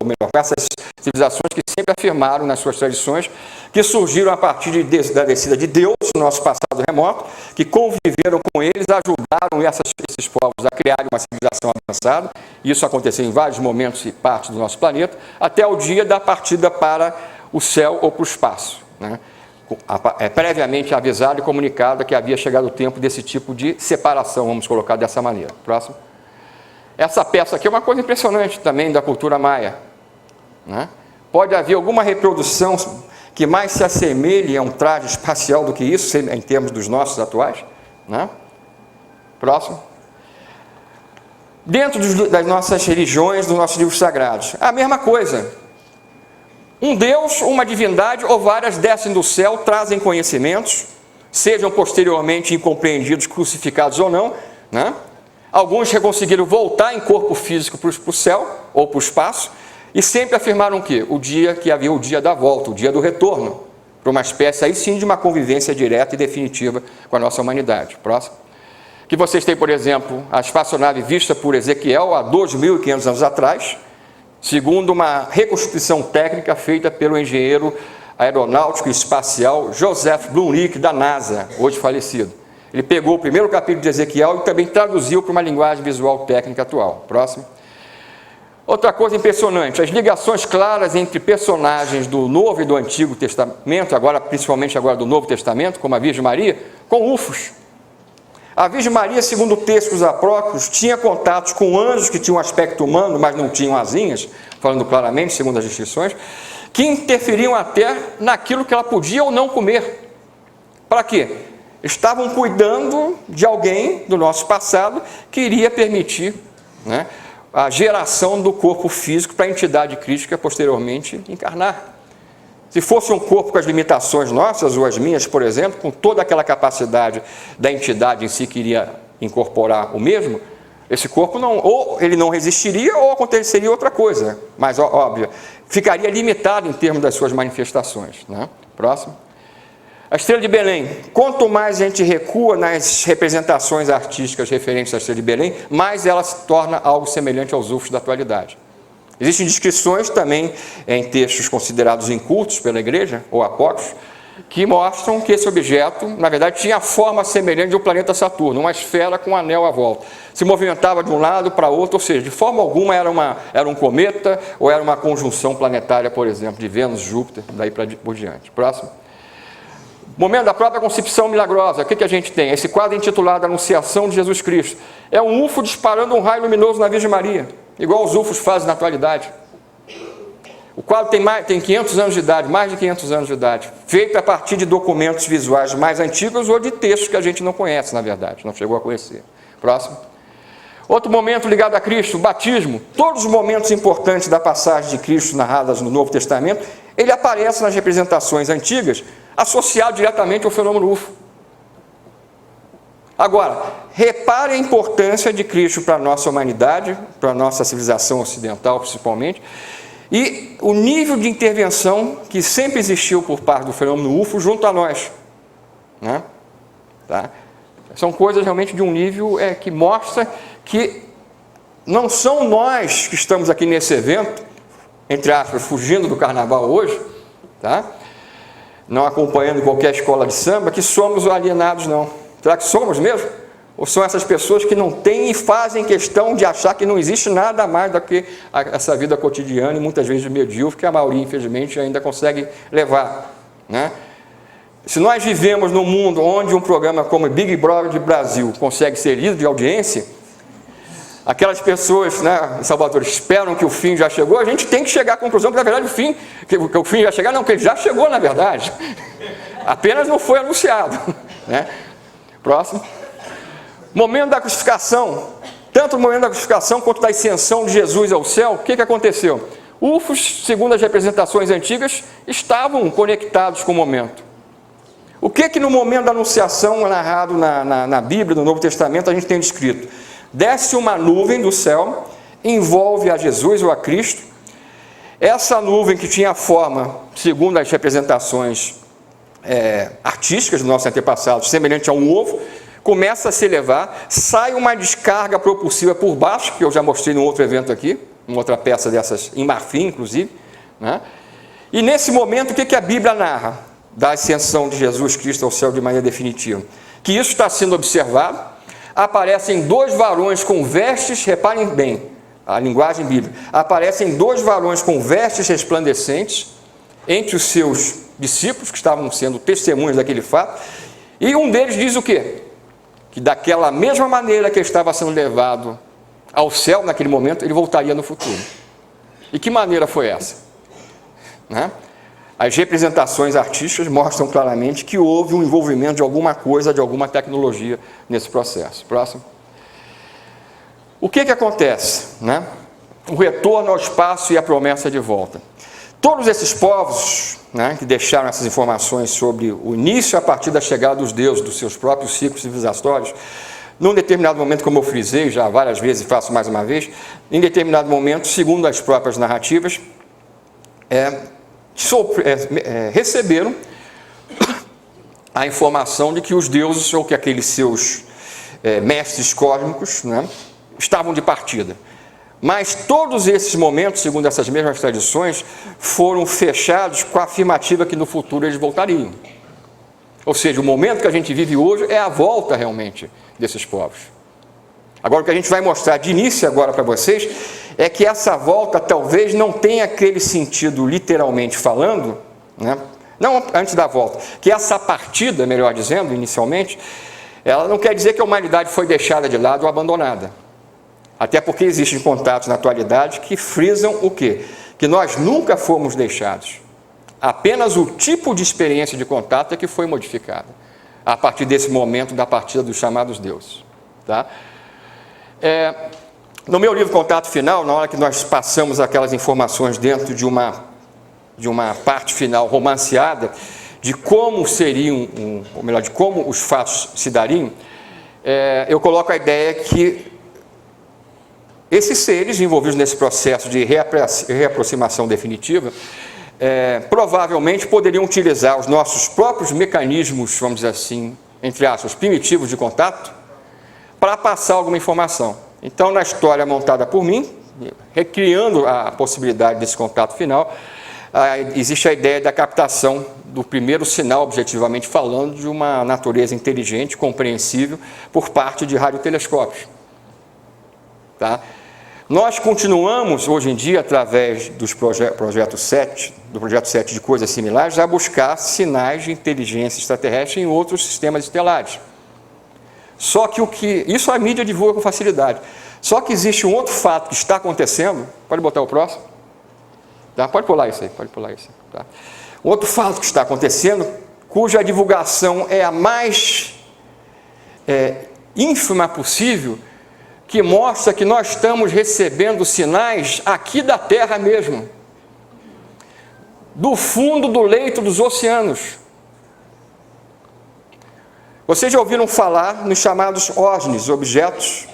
ou melhor, com essas civilizações que sempre afirmaram nas suas tradições, que surgiram a partir da descida de Deus, no nosso passado remoto, que conviveram com eles, ajudaram esses povos a criarem uma civilização avançada. Isso aconteceu em vários momentos e partes do nosso planeta, até o dia da partida para o céu ou para o espaço, né? Previamente avisado e comunicado que havia chegado o tempo desse tipo de separação, vamos colocar dessa maneira. Próximo. Essa peça aqui é uma coisa impressionante também da cultura maia, né? Pode haver alguma reprodução que mais se assemelhe a um traje espacial do que isso, em termos dos nossos atuais, né? Próximo. Dentro das nossas religiões, dos nossos livros sagrados, a mesma coisa. Um Deus, uma divindade ou várias descem do céu, trazem conhecimentos, sejam posteriormente incompreendidos, crucificados ou não, né? Alguns conseguiram voltar em corpo físico para o céu ou para o espaço e sempre afirmaram o quê? O dia que havia o dia da volta, o dia do retorno, para uma espécie aí sim de uma convivência direta e definitiva com a nossa humanidade. Próximo. Que vocês têm, por exemplo, a espaçonave vista por Ezequiel há 2.500 anos atrás, segundo uma reconstituição técnica feita pelo engenheiro aeronáutico e espacial Joseph Blumlich, da NASA, hoje falecido. Ele pegou o primeiro capítulo de Ezequiel e também traduziu para uma linguagem visual técnica atual. Próximo. Outra coisa impressionante, as ligações claras entre personagens do Novo e do Antigo Testamento, principalmente agora do Novo Testamento, como a Virgem Maria, com UFOs. A Virgem Maria, segundo o texto dos apócrifos, tinha contatos com anjos que tinham um aspecto humano, mas não tinham asinhas, falando claramente, segundo as descrições, que interferiam até naquilo que ela podia ou não comer. Para quê? Estavam cuidando de alguém do nosso passado que iria permitir, né, a geração do corpo físico para a entidade crística posteriormente encarnar. Se fosse um corpo com as limitações nossas, ou as minhas, por exemplo, com toda aquela capacidade da entidade em si que iria incorporar o mesmo, esse corpo ou ele não resistiria ou aconteceria outra coisa, mais óbvia. Ficaria limitado em termos das suas manifestações, né? Próximo. A Estrela de Belém. Quanto mais a gente recua nas representações artísticas referentes à Estrela de Belém, mais ela se torna algo semelhante aos UFOs da atualidade. Existem descrições também em textos considerados incultos pela igreja, ou apócrifos, que mostram que esse objeto, na verdade, tinha a forma semelhante ao planeta Saturno, uma esfera com um anel à volta. Se movimentava de um lado para outro, ou seja, de forma alguma era um cometa ou era uma conjunção planetária, por exemplo, de Vênus, Júpiter, daí por diante. Próximo. Momento da própria concepção milagrosa. O que a gente tem? Esse quadro intitulado Anunciação de Jesus Cristo. É um UFO disparando um raio luminoso na Virgem Maria, igual os UFOs fazem na atualidade. O quadro tem 500 anos de idade, mais de 500 anos de idade, feito a partir de documentos visuais mais antigos ou de textos que a gente não conhece, na verdade, não chegou a conhecer. Próximo. Outro momento ligado a Cristo, o batismo. Todos os momentos importantes da passagem de Cristo narradas no Novo Testamento, ele aparece nas representações antigas, associado diretamente ao fenômeno UFO. Agora, repare a importância de Cristo para a nossa humanidade, para a nossa civilização ocidental principalmente, e o nível de intervenção que sempre existiu por parte do fenômeno UFO junto a nós, né? Tá? São coisas realmente de um nível que mostra que não são nós que estamos aqui nesse evento, entre aspas, fugindo do carnaval hoje, tá? Não acompanhando qualquer escola de samba, que somos alienados, não. Será que somos mesmo? Ou são essas pessoas que não têm e fazem questão de achar que não existe nada mais do que essa vida cotidiana e muitas vezes medíocre, que a maioria, infelizmente, ainda consegue levar, né? Se nós vivemos num mundo onde um programa como Big Brother Brasil consegue ser líder de audiência, aquelas pessoas, né, em Salvador, esperam que o fim já chegou, a gente tem que chegar à conclusão que, na verdade, o fim já chegar, não, que ele já chegou, na verdade. Apenas não foi anunciado, né? Próximo. Momento da crucificação. Tanto o momento da crucificação quanto da ascensão de Jesus ao céu, o que aconteceu? UFOs, segundo as representações antigas, estavam conectados com o momento. O que no momento da anunciação, narrado na Bíblia, no Novo Testamento, a gente tem descrito? Desce uma nuvem do céu, envolve a Jesus ou a Cristo. Essa nuvem, que tinha a forma, segundo as representações artísticas dos nossos antepassados, semelhante a um ovo, começa a se elevar, sai uma descarga propulsiva por baixo, que eu já mostrei num outro evento aqui, uma outra peça dessas, em marfim, inclusive, né? E nesse momento, o que a Bíblia narra da ascensão de Jesus Cristo ao céu de maneira definitiva? Que isso está sendo observado. Aparecem dois varões com vestes, reparem bem, a linguagem bíblica, aparecem dois varões com vestes resplandecentes entre os seus discípulos, que estavam sendo testemunhas daquele fato, e um deles diz o quê? Que daquela mesma maneira que ele estava sendo levado ao céu naquele momento, ele voltaria no futuro. E que maneira foi essa? Né? As representações artísticas mostram claramente que houve um envolvimento de alguma coisa, de alguma tecnologia nesse processo. Próximo. O que acontece? Né? O retorno ao espaço e a promessa de volta. Todos esses povos, né, que deixaram essas informações sobre o início a partir da chegada dos deuses, dos seus próprios ciclos civilizatórios, num determinado momento, como eu frisei já várias vezes e faço mais uma vez, em determinado momento, segundo as próprias narrativas, receberam a informação de que os deuses, ou que aqueles seus mestres cósmicos, né, estavam de partida. Mas todos esses momentos, segundo essas mesmas tradições, foram fechados com a afirmativa que no futuro eles voltariam. Ou seja, o momento que a gente vive hoje é a volta realmente desses povos. Agora, o que a gente vai mostrar de início agora para vocês é que essa volta talvez não tenha aquele sentido literalmente falando, né? Não antes da volta, que essa partida, melhor dizendo, inicialmente, ela não quer dizer que a humanidade foi deixada de lado ou abandonada. Até porque existem contatos na atualidade que frisam o quê? Que nós nunca fomos deixados. Apenas o tipo de experiência de contato é que foi modificado a partir desse momento da partida dos chamados deuses. Tá? No meu livro Contato Final, na hora que nós passamos aquelas informações dentro de uma parte final romanceada, de como seriam, ou melhor, de como os fatos se dariam, eu coloco a ideia que esses seres envolvidos nesse processo de reaproximação definitiva, provavelmente poderiam utilizar os nossos próprios mecanismos, vamos dizer assim, entre aspas, primitivos de contato, para passar alguma informação. Então, na história montada por mim, recriando a possibilidade desse contato final, existe a ideia da captação do primeiro sinal, objetivamente falando, de uma natureza inteligente, compreensível, por parte de radiotelescópios. Tá? Nós continuamos, hoje em dia, através dos projeto 7 de coisas similares, a buscar sinais de inteligência extraterrestre em outros sistemas estelares. Só que isso a mídia divulga com facilidade. Só que existe um outro fato que está acontecendo, pode botar o próximo? Tá? Pode pular isso aí, Tá? Um outro fato que está acontecendo, cuja divulgação é a mais ínfima possível, que mostra que nós estamos recebendo sinais aqui da Terra mesmo, do fundo do leito dos oceanos. Vocês já ouviram falar nos chamados OVNIs, objetos,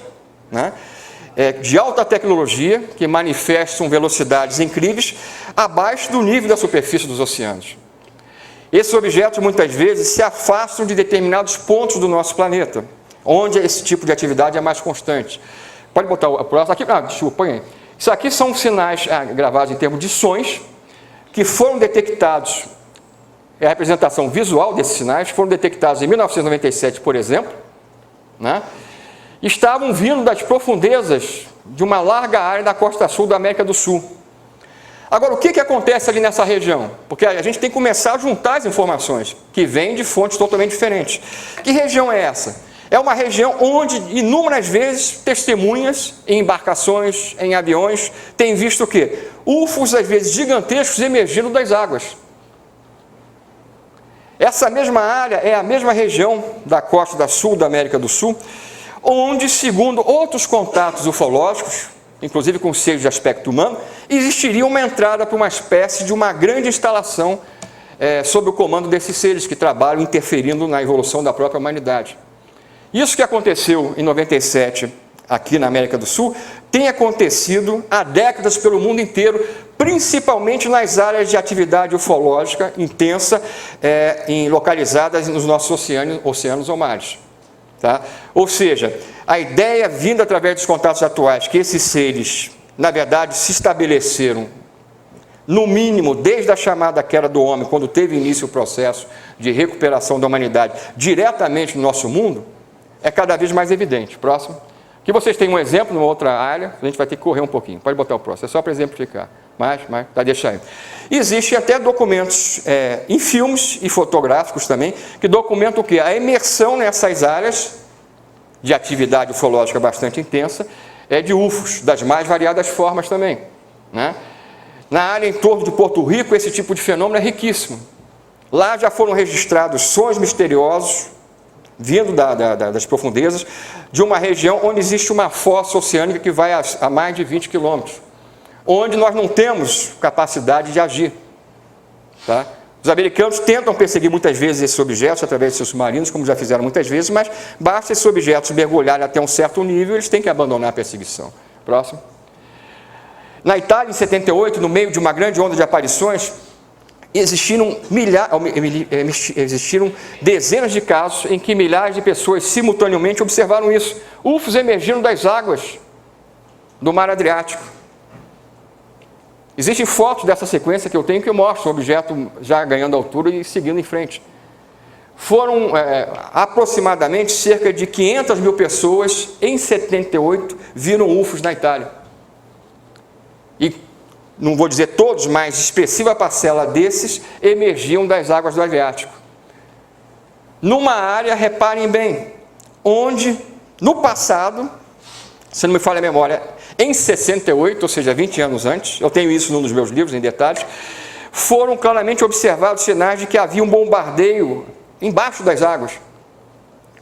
né, de alta tecnologia, que manifestam velocidades incríveis, abaixo do nível da superfície dos oceanos. Esses objetos, muitas vezes, se afastam de determinados pontos do nosso planeta, onde esse tipo de atividade é mais constante. Pode botar o próximo aqui. Desculpa, põe aí. Isso aqui são sinais gravados em termos de sons, que foram detectados, a representação visual desses sinais, foram detectados em 1997, por exemplo, né? Estavam vindo das profundezas de uma larga área da costa sul da América do Sul. Agora, o que acontece ali nessa região? Porque a gente tem que começar a juntar as informações, que vêm de fontes totalmente diferentes. Que região é essa? É uma região onde, inúmeras vezes, testemunhas em embarcações, em aviões, têm visto o quê? UFOs, às vezes, gigantescos emergindo das águas. Essa mesma área é a mesma região da costa sul da América do Sul, onde, segundo outros contatos ufológicos, inclusive com seres de aspecto humano, existiria uma entrada para uma espécie de uma grande instalação sob o comando desses seres que trabalham interferindo na evolução da própria humanidade. Isso que aconteceu em 97 aqui na América do Sul tem acontecido há décadas pelo mundo inteiro, principalmente nas áreas de atividade ufológica intensa localizadas nos nossos oceanos ou mares. Tá? Ou seja, a ideia vinda através dos contatos atuais, que esses seres, na verdade, se estabeleceram, no mínimo, desde a chamada queda do homem, quando teve início o processo de recuperação da humanidade, diretamente no nosso mundo, é cada vez mais evidente. Próximo. Aqui vocês têm um exemplo numa outra área, a gente vai ter que correr um pouquinho. Pode botar o próximo, é só para exemplificar. Deixa aí. Existem até documentos em filmes e fotográficos também, que documentam o quê? A imersão nessas áreas de atividade ufológica bastante intensa, de UFOs, das mais variadas formas também. Né? Na área em torno de Porto Rico, esse tipo de fenômeno é riquíssimo. Lá já foram registrados sons misteriosos, vindo das profundezas, de uma região onde existe uma fossa oceânica que vai a mais de 20 quilômetros, onde nós não temos capacidade de agir. Tá? Os americanos tentam perseguir muitas vezes esses objetos através de seus submarinos, como já fizeram muitas vezes, mas basta esses objetos mergulharem até um certo nível, eles têm que abandonar a perseguição. Próximo. Na Itália, em 78, no meio de uma grande onda de aparições, existiram dezenas de casos em que milhares de pessoas simultaneamente observaram isso. UFOs emergindo das águas do mar Adriático. Existem fotos dessa sequência que eu tenho que mostram o objeto já ganhando altura e seguindo em frente. Foram aproximadamente cerca de 500 mil pessoas em 78 viram UFOs na Itália. E não vou dizer todos, mas expressiva parcela desses emergiam das águas do Adriático. Numa área, reparem bem, onde no passado, se não me falha a memória, em 68, ou seja, 20 anos antes, eu tenho isso num dos meus livros em detalhes, foram claramente observados sinais de que havia um bombardeio embaixo das águas,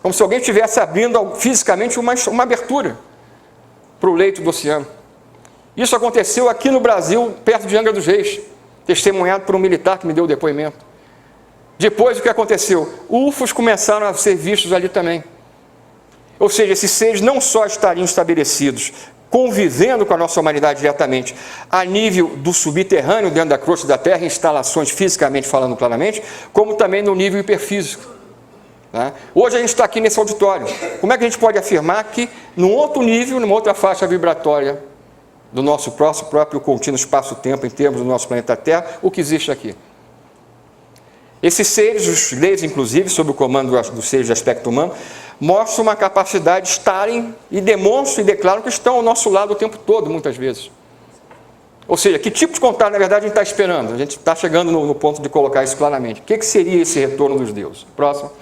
como se alguém estivesse abrindo fisicamente uma abertura para o leito do oceano. Isso aconteceu aqui no Brasil, perto de Angra dos Reis, testemunhado por um militar que me deu o depoimento. Depois, o que aconteceu? UFOs começaram a ser vistos ali também. Ou seja, esses seres não só estariam estabelecidos, convivendo com a nossa humanidade diretamente, a nível do subterrâneo, dentro da crosta da Terra, instalações fisicamente falando claramente, como também no nível hiperfísico. Tá? Hoje a gente está aqui nesse auditório. Como é que a gente pode afirmar que, num outro nível, numa outra faixa vibratória do nosso próprio contínuo espaço-tempo, em termos do nosso planeta Terra, o que existe aqui? Esses seres, os leis, inclusive, sob o comando dos seres de aspecto humano, mostram uma capacidade de estarem e demonstram e declaram que estão ao nosso lado o tempo todo, muitas vezes. Ou seja, que tipo de contato, na verdade, a gente está esperando? A gente está chegando no ponto de colocar isso claramente. O que seria esse retorno dos deuses? Próximo.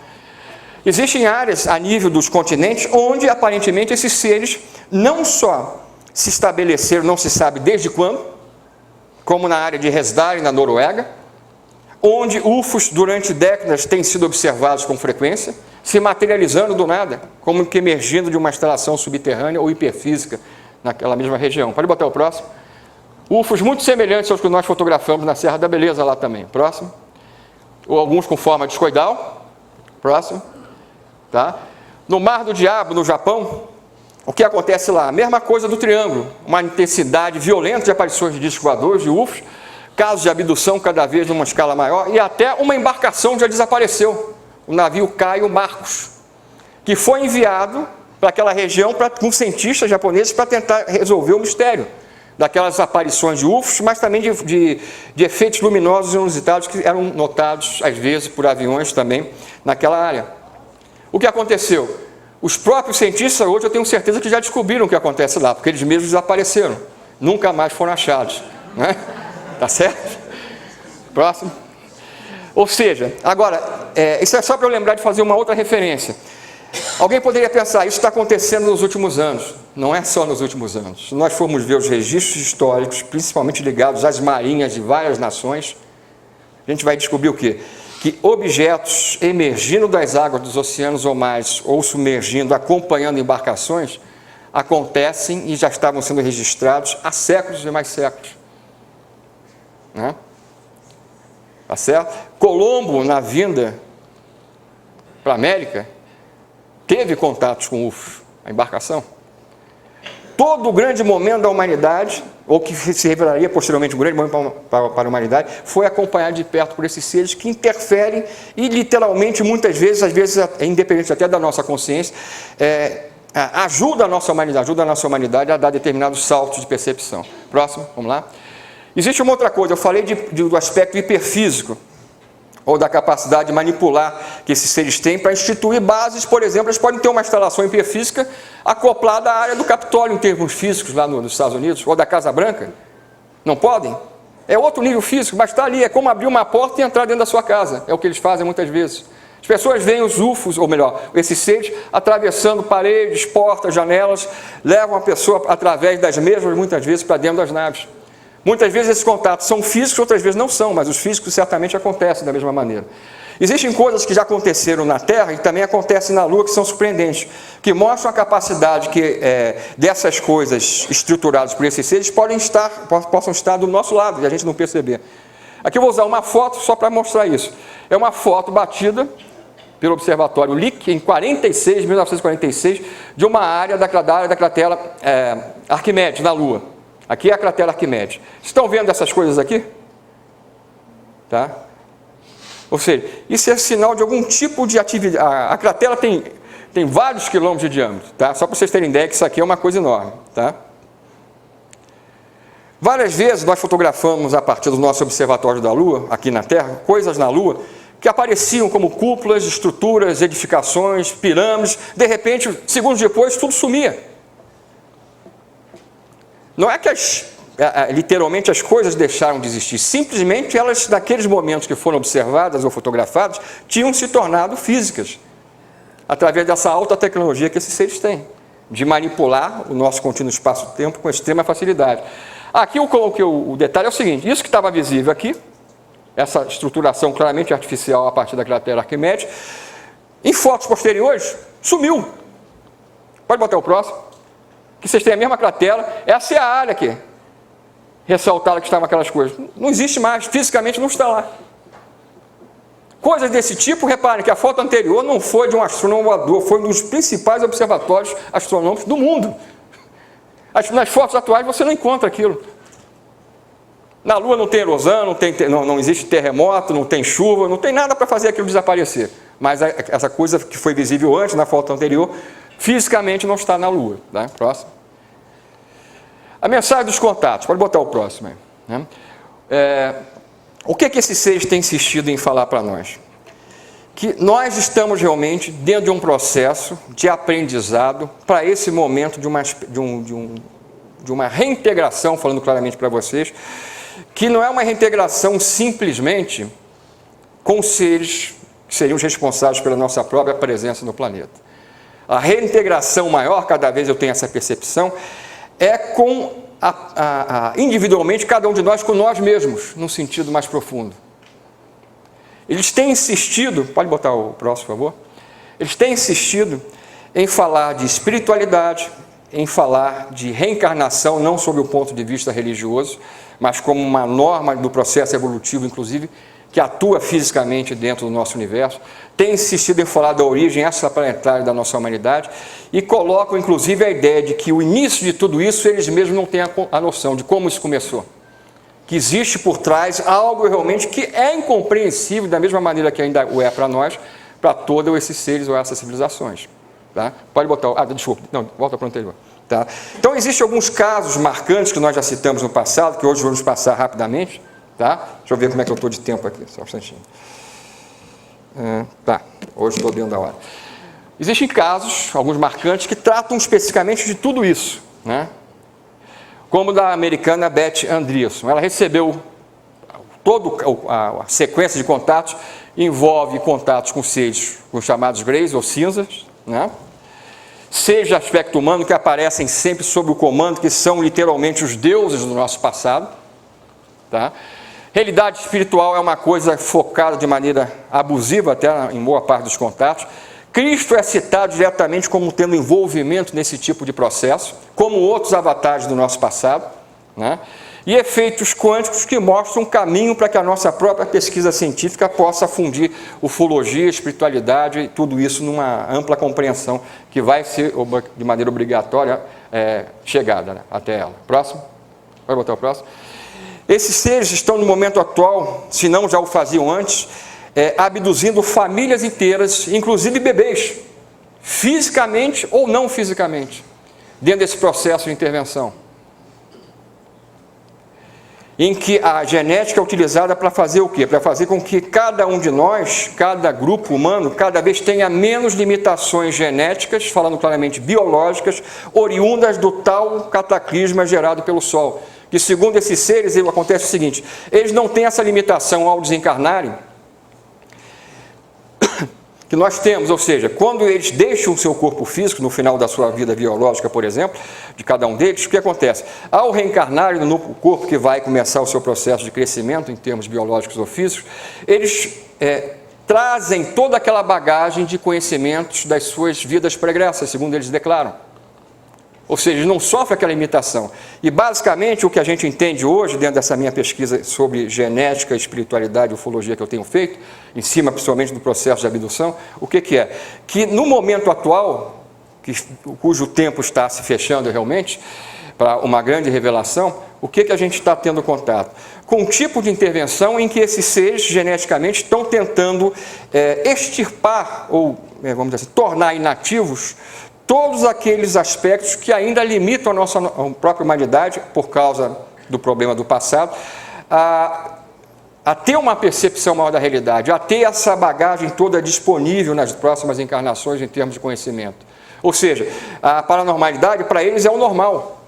Existem áreas a nível dos continentes onde, aparentemente, esses seres não só se estabeleceram, não se sabe desde quando, como na área de Resdalen, na Noruega, onde UFOs durante décadas têm sido observados com frequência, se materializando do nada, como que emergindo de uma instalação subterrânea ou hiperfísica naquela mesma região. Pode botar o próximo. UFOs muito semelhantes aos que nós fotografamos na Serra da Beleza lá também. Próximo. Ou alguns com forma discoidal. Próximo. Tá? No Mar do Diabo, no Japão, O que acontece lá? A mesma coisa do triângulo, uma intensidade violenta de aparições de discos voadores, de UFOs, casos de abdução cada vez numa escala maior, e até uma embarcação já desapareceu, o navio Caio Marcos, que foi enviado para aquela região com cientistas japoneses para tentar resolver o mistério daquelas aparições de UFOs, mas também de efeitos luminosos e inusitados que eram notados, às vezes, por aviões também naquela área. O que aconteceu? Os próprios cientistas, hoje, eu tenho certeza que já descobriram o que acontece lá, porque eles mesmos desapareceram, nunca mais foram achados, né? Tá certo? Próximo. Ou seja, agora, isso é só para eu lembrar de fazer uma outra referência. Alguém poderia pensar, isso está acontecendo nos últimos anos. Não é só nos últimos anos. Se nós formos ver os registros históricos, principalmente ligados às marinhas de várias nações, a gente vai descobrir o quê? Que objetos emergindo das águas dos oceanos ou mares, ou submergindo, acompanhando embarcações, acontecem e já estavam sendo registrados há séculos e mais séculos. Né? Tá certo? Colombo, na vinda para a América, teve contatos com UFOs, a embarcação. Todo o grande momento da humanidade, ou que se revelaria posteriormente um grande momento para a humanidade, foi acompanhado de perto por esses seres que interferem e literalmente, muitas vezes, às vezes independente até da nossa consciência, ajuda a nossa humanidade a dar determinados saltos de percepção. Próximo, vamos lá. Existe uma outra coisa, eu falei do aspecto hiperfísico, ou da capacidade de manipular que esses seres têm para instituir bases, por exemplo, eles podem ter uma instalação hiperfísica acoplada à área do Capitólio, em termos físicos, lá nos Estados Unidos, ou da Casa Branca. Não podem? É outro nível físico, mas está ali, é como abrir uma porta e entrar dentro da sua casa, é o que eles fazem muitas vezes. As pessoas veem os UFOs, ou melhor, esses seres, atravessando paredes, portas, janelas, levam a pessoa através das mesmas, muitas vezes, para dentro das naves. Muitas vezes esses contatos são físicos, outras vezes não são, mas os físicos certamente acontecem da mesma maneira. Existem coisas que já aconteceram na Terra e também acontecem na Lua que são surpreendentes, que mostram a capacidade que dessas coisas estruturadas por esses seres possam estar do nosso lado e a gente não perceber. Aqui eu vou usar uma foto só para mostrar isso. É uma foto batida pelo Observatório Lick em 1946, de uma área da cratera Arquimedes, na Lua. Aqui é a cratera Arquimedes. Estão vendo essas coisas aqui? Tá? Ou seja, isso é sinal de algum tipo de atividade. A cratera tem vários quilômetros de diâmetro, tá? Só para vocês terem ideia que isso aqui é uma coisa enorme. Tá? Várias vezes nós fotografamos a partir do nosso observatório da Lua, aqui na Terra, coisas na Lua, que apareciam como cúpulas, estruturas, edificações, pirâmides. De repente, segundos depois, tudo sumia. Não é que literalmente as coisas deixaram de existir, simplesmente elas, naqueles momentos que foram observadas ou fotografadas, tinham se tornado físicas, através dessa alta tecnologia que esses seres têm, de manipular o nosso contínuo espaço-tempo com extrema facilidade. Aqui eu coloquei o detalhe, é o seguinte, isso que estava visível aqui, essa estruturação claramente artificial a partir da cratera Arquimedes, em fotos posteriores, sumiu. Pode botar o próximo. Que vocês têm a mesma cratera, essa é a área aqui, ressaltada que estavam aquelas coisas. Não existe mais, fisicamente não está lá. Coisas desse tipo, reparem que a foto anterior não foi de um astrônomo voador, foi um dos principais observatórios astronômicos do mundo. Nas fotos atuais você não encontra aquilo. Na Lua não tem erosão, não existe terremoto, não tem chuva, não tem nada para fazer aquilo desaparecer. Mas essa coisa que foi visível antes, na foto anterior, fisicamente não está na Lua. Tá? Próximo. A mensagem dos contatos, pode botar o próximo aí. Né? O que esses seres têm insistido em falar para nós? Que nós estamos realmente dentro de um processo de aprendizado para esse momento de uma reintegração, falando claramente para vocês, que não é uma reintegração simplesmente com seres que seriam os responsáveis pela nossa própria presença no planeta. A reintegração maior, cada vez eu tenho essa percepção, é com individualmente cada um de nós com nós mesmos, num sentido mais profundo. Eles têm insistido, pode botar o próximo, por favor? Eles têm insistido em falar de espiritualidade, em falar de reencarnação, não sob o ponto de vista religioso, mas como uma norma do processo evolutivo, inclusive, que atua fisicamente dentro do nosso universo, tem insistido em falar da origem extraplanetária da nossa humanidade e colocam, inclusive, a ideia de que o início de tudo isso, eles mesmos não têm a noção de como isso começou. Que existe por trás algo realmente que é incompreensível, da mesma maneira que ainda o é para nós, para todos esses seres ou essas civilizações. Tá? Pode botar... desculpa. Não, volta para o anterior. Tá? Então, existem alguns casos marcantes que nós já citamos no passado, que hoje vamos passar rapidamente. Tá? Deixa eu ver como é que eu estou de tempo aqui, só um instantinho. Hoje estou dentro da hora. Existem casos, alguns marcantes, que tratam especificamente de tudo isso, né? Como da americana Beth Andreasson. Ela recebeu toda a sequência de contatos, envolve contatos com seres, com os chamados greys ou cinzas, né? Seres de aspecto humano que aparecem sempre sob o comando, que são literalmente os deuses do nosso passado, tá? Realidade espiritual é uma coisa focada de maneira abusiva, até em boa parte dos contatos. Cristo é citado diretamente como tendo envolvimento nesse tipo de processo, como outros avatares do nosso passado, né? E efeitos quânticos que mostram um caminho para que a nossa própria pesquisa científica possa fundir ufologia, espiritualidade e tudo isso numa ampla compreensão que vai ser, de maneira obrigatória, chegada, né, até ela. Próximo? Pode botar o próximo? Esses seres estão no momento atual, se não já o faziam antes, abduzindo famílias inteiras, inclusive bebês, fisicamente ou não fisicamente, dentro desse processo de intervenção, em que a genética é utilizada para fazer o quê? Para fazer com que cada um de nós, cada grupo humano, cada vez tenha menos limitações genéticas, falando claramente biológicas, oriundas do tal cataclisma gerado pelo Sol. Que segundo esses seres, acontece o seguinte, eles não têm essa limitação ao desencarnarem, que nós temos, ou seja, quando eles deixam o seu corpo físico, no final da sua vida biológica, por exemplo, de cada um deles, o que acontece? Ao reencarnarem no corpo que vai começar o seu processo de crescimento, em termos biológicos ou físicos, eles trazem toda aquela bagagem de conhecimentos das suas vidas pregressas, segundo eles declaram. Ou seja, eles não sofrem aquela limitação. E, basicamente, o que a gente entende hoje, dentro dessa minha pesquisa sobre genética, espiritualidade e ufologia que eu tenho feito, em cima, principalmente, do processo de abdução, o que é? Que, no momento atual, cujo tempo está se fechando realmente, para uma grande revelação, o que a gente está tendo contato? Com um tipo de intervenção em que esses seres, geneticamente, estão tentando extirpar, ou, vamos dizer assim, tornar inativos, todos aqueles aspectos que ainda limitam a nossa própria humanidade, por causa do problema do passado, a ter uma percepção maior da realidade, a ter essa bagagem toda disponível nas próximas encarnações em termos de conhecimento. Ou seja, a paranormalidade para eles é o normal.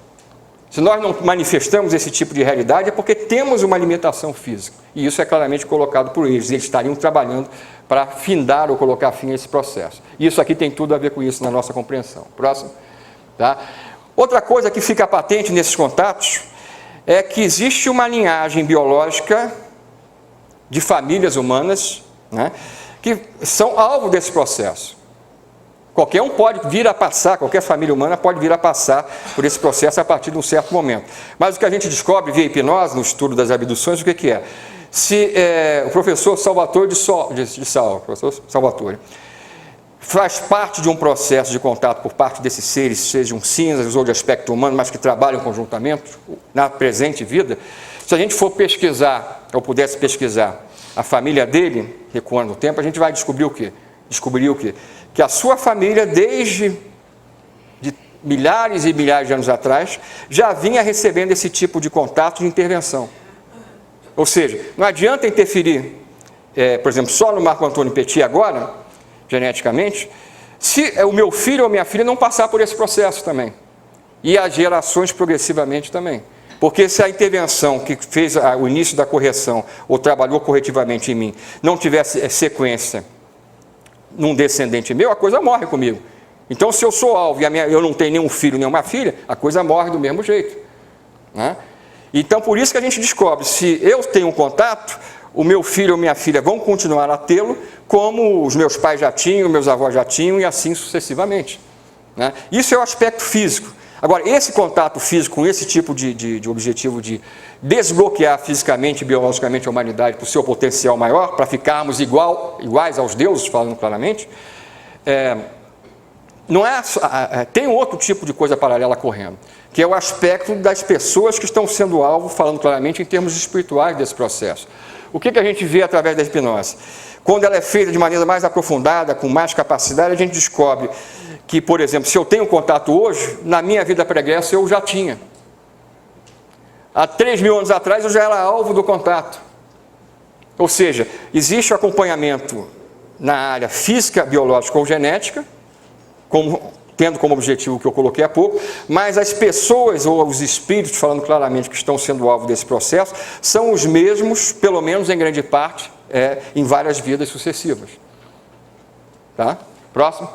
Se nós não manifestamos esse tipo de realidade é porque temos uma limitação física. E isso é claramente colocado por eles. Eles estariam trabalhando para findar ou colocar fim a esse processo. E isso aqui tem tudo a ver com isso na nossa compreensão. Próximo. Tá? Outra coisa que fica patente nesses contatos é que existe uma linhagem biológica de famílias humanas, né, que são alvo desse processo. Qualquer um pode vir a passar, qualquer família humana pode vir a passar por esse processo a partir de um certo momento. Mas o que a gente descobre via hipnose, no estudo das abduções, o que é? Se o professor Salvatore professor Salvatore, faz parte de um processo de contato por parte desses seres, sejam cinzas ou de aspecto humano, mas que trabalham conjuntamente na presente vida, se a gente for pesquisar, ou pudesse pesquisar, a família dele, recuando no tempo, a gente vai descobrir o quê? Descobriria o quê? Que a sua família, desde milhares e milhares de anos atrás, já vinha recebendo esse tipo de contato de intervenção. Ou seja, não adianta interferir, por exemplo, só no Marco Antônio Petit agora, geneticamente, se o meu filho ou minha filha não passar por esse processo também. E as gerações progressivamente também. Porque se a intervenção que fez o início da correção, ou trabalhou corretivamente em mim, não tivesse sequência num descendente meu, a coisa morre comigo. Então, se eu sou alvo e eu não tenho nenhum filho, nenhuma filha, a coisa morre do mesmo jeito. Né? Então, por isso que a gente descobre, se eu tenho um contato, o meu filho ou minha filha vão continuar a tê-lo, como os meus pais já tinham, meus avós já tinham, e assim sucessivamente. Né? Isso é o aspecto físico. Agora, esse contato físico com esse tipo de objetivo de desbloquear fisicamente e biologicamente a humanidade para o seu potencial maior, para ficarmos iguais aos deuses, falando claramente, não é, tem outro tipo de coisa paralela correndo, que é o aspecto das pessoas que estão sendo alvo, falando claramente em termos espirituais desse processo. O que a gente vê através da hipnose? Quando ela é feita de maneira mais aprofundada, com mais capacidade, a gente descobre que, por exemplo, se eu tenho contato hoje, na minha vida pregressa eu já tinha. Há 3.000 anos atrás eu já era alvo do contato. Ou seja, existe o acompanhamento na área física, biológica ou genética, tendo como objetivo o que eu coloquei há pouco, mas as pessoas ou os espíritos, falando claramente que estão sendo alvo desse processo, são os mesmos, pelo menos em grande parte, em várias vidas sucessivas. Tá? Próximo.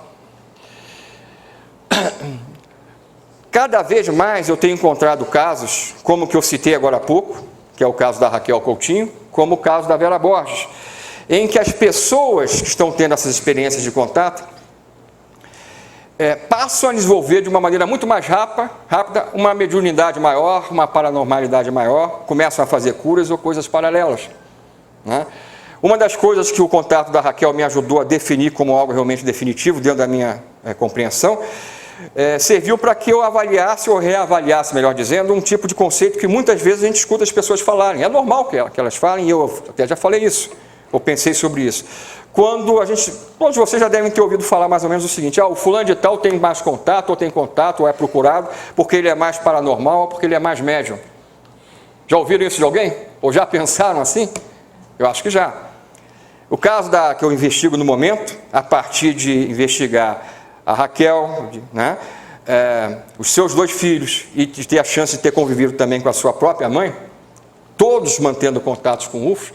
Cada vez mais eu tenho encontrado casos, como o que eu citei agora há pouco, que é o caso da Raquel Coutinho, como o caso da Vera Borges, em que as pessoas que estão tendo essas experiências de contato passam a desenvolver de uma maneira muito mais rápida uma mediunidade maior, uma paranormalidade maior, começam a fazer curas ou coisas paralelas. Né? Uma das coisas que o contato da Raquel me ajudou a definir como algo realmente definitivo, dentro da minha compreensão, serviu para que eu avaliasse, ou reavaliasse, melhor dizendo, um tipo de conceito que muitas vezes a gente escuta as pessoas falarem. É normal que elas falem, e eu até já falei isso, ou pensei sobre isso. Todos vocês já devem ter ouvido falar mais ou menos o seguinte: o fulano de tal tem mais contato, ou é procurado, porque ele é mais paranormal, ou porque ele é mais médium. Já ouviram isso de alguém? Ou já pensaram assim? Eu acho que já. O caso que eu investigo no momento, a partir de investigar a Raquel, né, os seus 2 filhos, e de ter a chance de ter convivido também com a sua própria mãe, todos mantendo contatos com UFOs,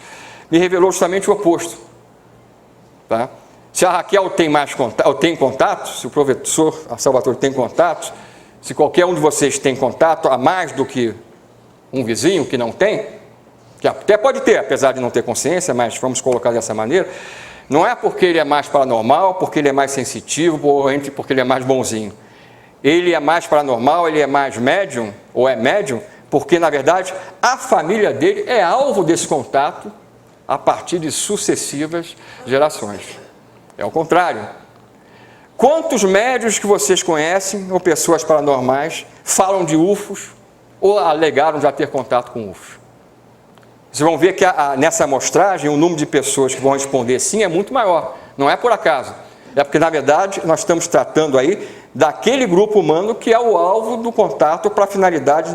me revelou justamente o oposto. Tá? Se a Raquel tem contato, se o professor Salvatore tem contato, se qualquer um de vocês tem contato a mais do que um vizinho que não tem, que até pode ter, apesar de não ter consciência, mas vamos colocar dessa maneira, não é porque ele é mais paranormal, porque ele é mais sensitivo, ou porque ele é mais bonzinho. Ele é mais paranormal, ele é mais médium, ou é médium, porque, na verdade, a família dele é alvo desse contato a partir de sucessivas gerações. É o contrário. Quantos médiuns que vocês conhecem, ou pessoas paranormais, falam de UFOs, ou alegaram já ter contato com UFOs? Vocês vão ver que nessa amostragem o número de pessoas que vão responder sim é muito maior. Não é por acaso. É porque, na verdade, nós estamos tratando aí daquele grupo humano que é o alvo do contato para a finalidade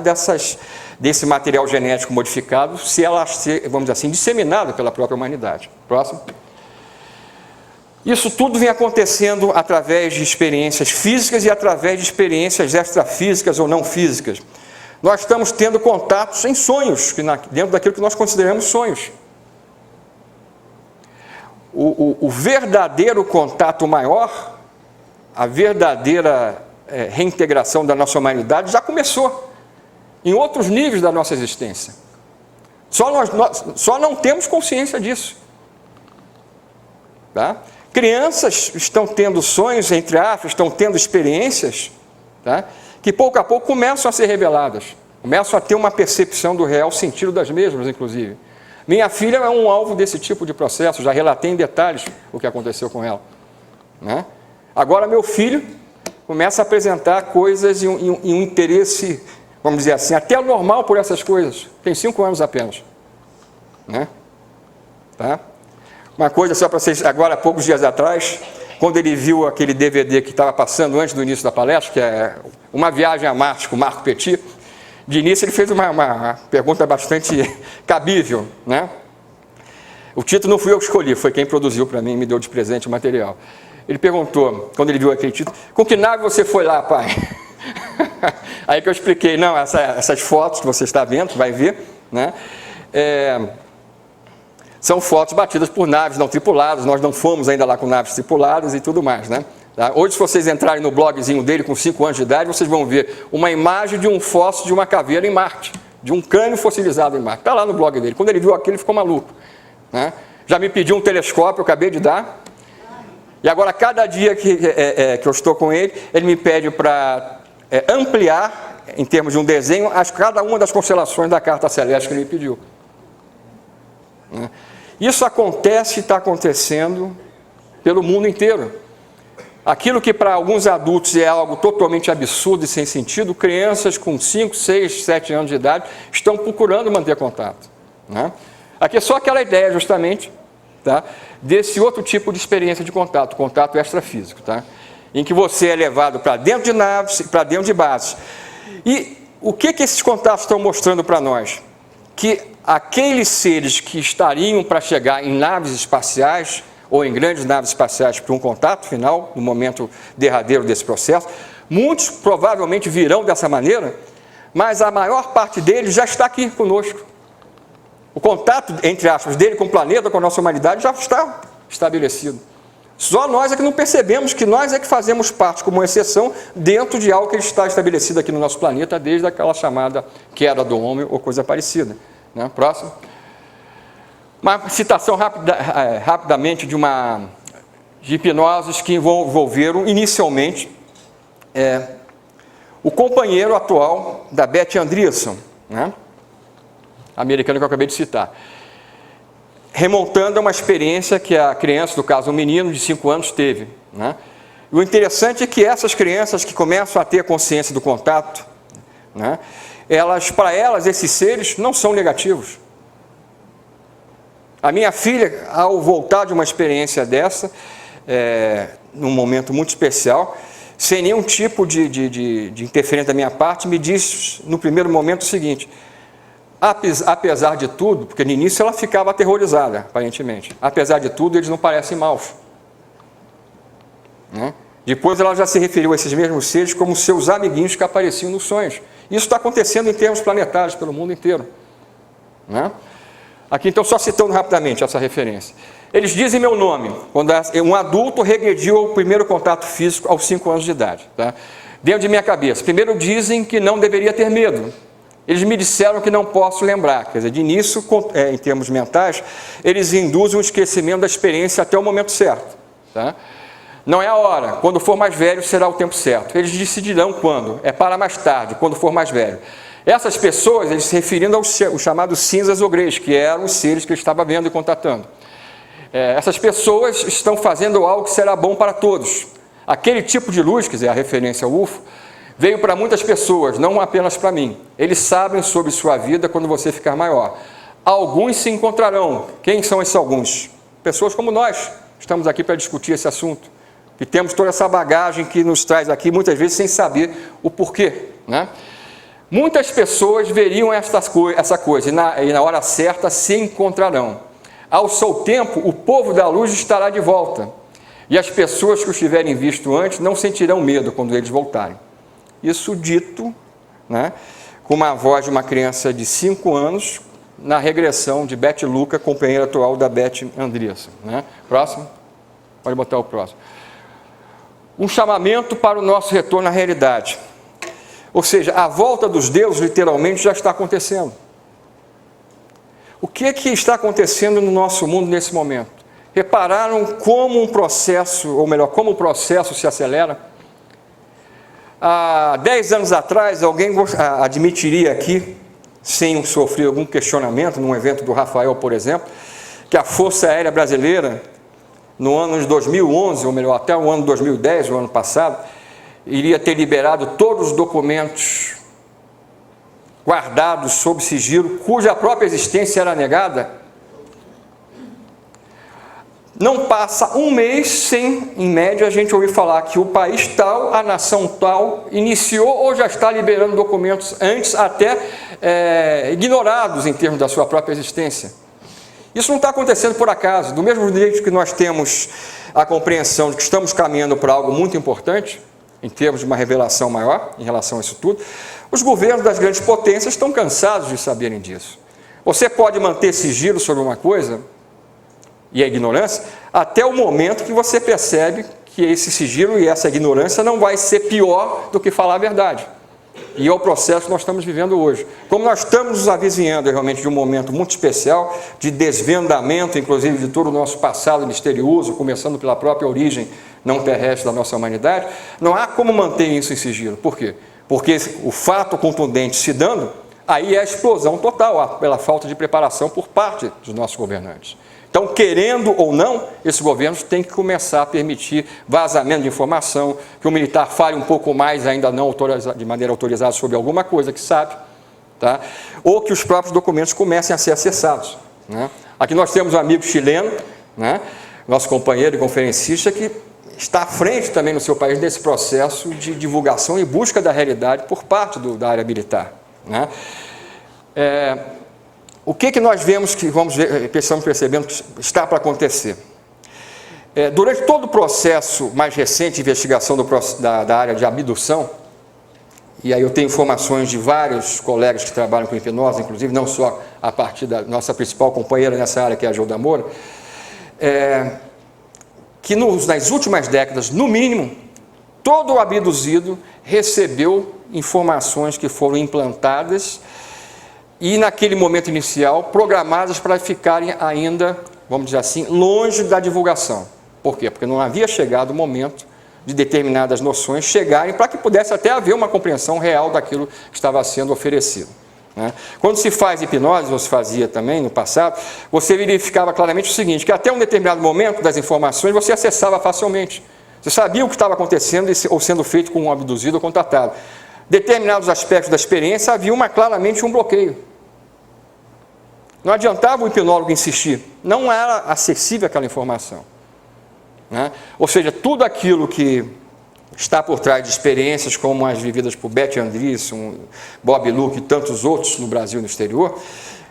desse material genético modificado, se ela ser, vamos dizer assim, disseminada pela própria humanidade. Próximo. Isso tudo vem acontecendo através de experiências físicas e através de experiências extrafísicas ou não físicas. Nós estamos tendo contatos em sonhos, dentro daquilo que nós consideramos sonhos. O verdadeiro contato maior, a verdadeira reintegração da nossa humanidade já começou, em outros níveis da nossa existência. Só não temos consciência disso. Tá? Crianças estão tendo sonhos, entre aspas, estão tendo experiências, tá? Que pouco a pouco começam a ser reveladas, começam a ter uma percepção do real sentido das mesmas, inclusive. Minha filha é um alvo desse tipo de processo, já relatei em detalhes o que aconteceu com ela. Né? Agora meu filho começa a apresentar coisas e um interesse, vamos dizer assim, até normal por essas coisas. Tem 5 anos apenas. Né? Tá? Uma coisa só para vocês, agora há poucos dias atrás, quando ele viu aquele DVD que estava passando antes do início da palestra, que é Uma Viagem a Marte, com Marco Petit, de início ele fez uma pergunta bastante cabível. Né? O título não fui eu que escolhi, foi quem produziu para mim e me deu de presente o material. Ele perguntou, quando ele viu aquele título: com que nave você foi lá, pai? Aí que eu expliquei: não, essas fotos que você está vendo, vai ver, né? São fotos batidas por naves não tripuladas, nós não fomos ainda lá com naves tripuladas e tudo mais, né? Tá? Hoje, se vocês entrarem no blogzinho dele com 5 anos de idade, vocês vão ver uma imagem de um fóssil de uma caveira em Marte, de um crânio fossilizado em Marte. Está lá no blog dele. Quando ele viu aquilo, ele ficou maluco. Né? Já me pediu um telescópio, eu acabei de dar. E agora, cada dia que eu estou com ele, ele me pede para ampliar, em termos de um desenho, cada uma das constelações da carta celeste que ele me pediu. Isso acontece e está acontecendo pelo mundo inteiro. Aquilo que para alguns adultos é algo totalmente absurdo e sem sentido, crianças com 5, 6, 7 anos de idade estão procurando manter contato. Aqui é só aquela ideia, justamente, tá, desse outro tipo de experiência de contato, contato extrafísico, tá, em que você é levado para dentro de naves, para dentro de bases. E o que esses contatos estão mostrando para nós? Que aqueles seres que estariam para chegar em naves espaciais, ou em grandes naves espaciais para um contato final, no momento derradeiro desse processo, muitos provavelmente virão dessa maneira, mas a maior parte deles já está aqui conosco. O contato, entre aspas, dele com o planeta, com a nossa humanidade, já está estabelecido. Só nós é que não percebemos que nós é que fazemos parte, como exceção, dentro de algo que está estabelecido aqui no nosso planeta, desde aquela chamada queda do homem ou coisa parecida. Próximo. Uma citação rapidamente de hipnoses que envolveram inicialmente o companheiro atual da Beth Andreasson, a americana que eu acabei de citar, remontando a uma experiência que a criança, no caso um menino de 5 anos, teve. E o interessante é que essas crianças que começam a ter consciência do contato, para elas, esses seres não são negativos. A minha filha, ao voltar de uma experiência dessa, num momento muito especial, sem nenhum tipo de interferência da minha parte, me disse no primeiro momento o seguinte: apesar de tudo, porque no início ela ficava aterrorizada, aparentemente, apesar de tudo, eles não parecem maus. Depois ela já se referiu a esses mesmos seres como seus amiguinhos que apareciam nos sonhos. Isso está acontecendo em termos planetários, pelo mundo inteiro. Aqui, então, só citando rapidamente essa referência. Eles dizem meu nome, quando um adulto regrediu ao primeiro contato físico aos 5 anos de idade. Dentro de minha cabeça. Primeiro dizem que não deveria ter medo. Eles me disseram que não posso lembrar. Quer dizer, de início, em termos mentais, eles induzem o esquecimento da experiência até o momento certo. Não é a hora. Quando for mais velho, será o tempo certo. Eles decidirão quando. É para mais tarde, quando for mais velho. Essas pessoas, eles se referindo aos chamados cinzas ogres, que eram os seres que ele estava vendo e contatando. Essas pessoas estão fazendo algo que será bom para todos. Aquele tipo de luz, quer dizer, a referência ao UFO, veio para muitas pessoas, não apenas para mim. Eles sabem sobre sua vida quando você ficar maior. Alguns se encontrarão. Quem são esses alguns? Pessoas como nós. Estamos aqui para discutir esse assunto. E temos toda essa bagagem que nos traz aqui, muitas vezes sem saber o porquê. Muitas pessoas veriam essa coisa e na hora certa se encontrarão. Ao seu tempo, o povo da luz estará de volta. E as pessoas que os tiverem visto antes não sentirão medo quando eles voltarem. Isso dito, com uma voz de uma criança de 5 anos, na regressão de Beth Luca, companheira atual da Beth Andreasson. Próximo. Pode botar o próximo. Um chamamento para o nosso retorno à realidade. Ou seja, a volta dos deuses, literalmente, já está acontecendo. O que está acontecendo no nosso mundo nesse momento? Repararam como um processo, ou melhor, como o processo se acelera? Há 10 anos atrás, alguém admitiria aqui, sem sofrer algum questionamento, num evento do Rafael, por exemplo, que a Força Aérea Brasileira, no ano de 2011, ou melhor, até o ano 2010, o ano passado, iria ter liberado todos os documentos guardados sob sigilo, cuja própria existência era negada? Não passa um mês sem, em média, a gente ouvir falar que o país tal, a nação tal, iniciou ou já está liberando documentos antes até ignorados em termos da sua própria existência. Isso não está acontecendo por acaso. Do mesmo jeito que nós temos a compreensão de que estamos caminhando para algo muito importante, em termos de uma revelação maior em relação a isso tudo, os governos das grandes potências estão cansados de saberem disso. Você pode manter sigilo sobre uma coisa, e a ignorância, até o momento que você percebe que esse sigilo e essa ignorância não vai ser pior do que falar a verdade. E é o processo que nós estamos vivendo hoje. Como nós estamos nos avizinhando realmente de um momento muito especial, de desvendamento, inclusive, de todo o nosso passado misterioso, começando pela própria origem não terrestre da nossa humanidade, não há como manter isso em sigilo. Por quê? porque o fato contundente se dando, aí é a explosão total, pela falta de preparação por parte dos nossos governantes. Então, querendo ou não, esses governos têm que começar a permitir vazamento de informação, que o militar fale um pouco mais, ainda não de maneira autorizada, sobre alguma coisa que sabe, tá? Ou que os próprios documentos comecem a ser acessados, né? Aqui nós temos um amigo chileno, né? Nosso companheiro e conferencista, que está à frente também no seu país desse processo de divulgação e busca da realidade por parte da área militar, né? O que nós vemos que estamos percebendo que está para acontecer? Durante todo o processo mais recente de investigação da área de abdução, e aí eu tenho informações de vários colegas que trabalham com hipnose, inclusive não só a partir da nossa principal companheira nessa área, que é a Gilda Moura, que nas últimas décadas, no mínimo, todo o abduzido recebeu informações que foram implantadas e, naquele momento inicial, programadas para ficarem ainda, vamos dizer assim, longe da divulgação. Por quê? Porque não havia chegado o momento de determinadas noções chegarem para que pudesse até haver uma compreensão real daquilo que estava sendo oferecido, né? Quando se faz hipnose, ou se fazia também no passado, você verificava claramente o seguinte, que até um determinado momento das informações você acessava facilmente. Você sabia o que estava acontecendo ou sendo feito com um abduzido ou contatado. Determinados aspectos da experiência havia claramente um bloqueio. Não adiantava o hipnólogo insistir, não era acessível aquela informação, né? Ou seja, tudo aquilo que está por trás de experiências como as vividas por Beth Andreesson, Bob Luke e tantos outros no Brasil e no exterior,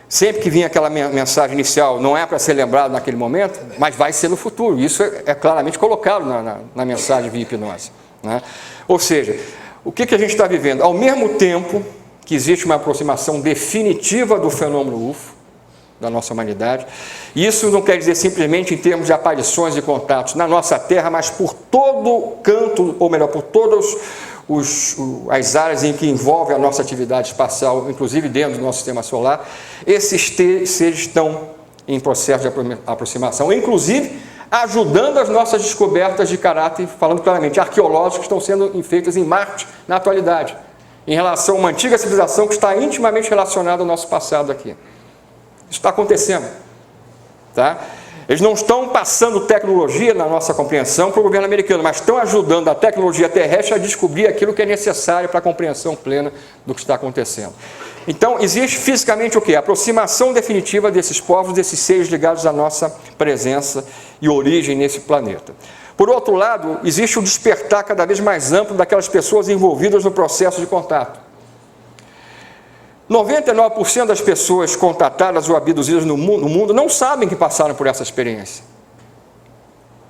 sempre que vinha aquela mensagem inicial, não é para ser lembrado naquele momento, mas vai ser no futuro. Isso é claramente colocado na mensagem via hipnose, né? Ou seja, o que a gente está vivendo? Ao mesmo tempo que existe uma aproximação definitiva do fenômeno UFO, da nossa humanidade, isso não quer dizer simplesmente em termos de aparições e contatos na nossa Terra, mas por todo canto, ou melhor, por todas as áreas em que envolve a nossa atividade espacial, inclusive dentro do nosso sistema solar, esses seres estão em processo de aproximação, inclusive ajudando as nossas descobertas de caráter, falando claramente, arqueológicas que estão sendo feitas em Marte na atualidade, em relação a uma antiga civilização que está intimamente relacionada ao nosso passado aqui. Isso está acontecendo, tá? Eles não estão passando tecnologia na nossa compreensão para o governo americano, mas estão ajudando a tecnologia terrestre a descobrir aquilo que é necessário para a compreensão plena do que está acontecendo. Então, existe fisicamente o quê? A aproximação definitiva desses povos, desses seres ligados à nossa presença e origem nesse planeta. Por outro lado, existe o despertar cada vez mais amplo daquelas pessoas envolvidas no processo de contato. 99% das pessoas contatadas ou abduzidas no mundo não sabem que passaram por essa experiência.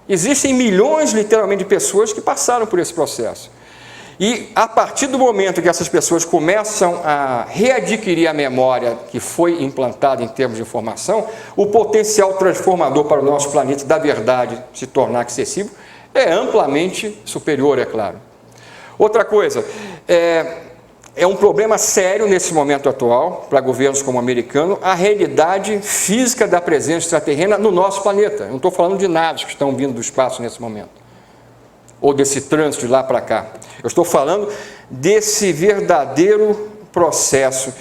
Existem milhões, literalmente, de pessoas que passaram por esse processo. E, a partir do momento que essas pessoas começam a readquirir a memória que foi implantada em termos de informação, o potencial transformador para o nosso planeta da verdade se tornar acessível é amplamente superior, é claro. Outra coisa, é um problema sério nesse momento atual, para governos como o americano, a realidade física da presença extraterrena no nosso planeta. Eu não estou falando de naves que estão vindo do espaço nesse momento, ou desse trânsito de lá para cá. Eu estou falando desse verdadeiro processo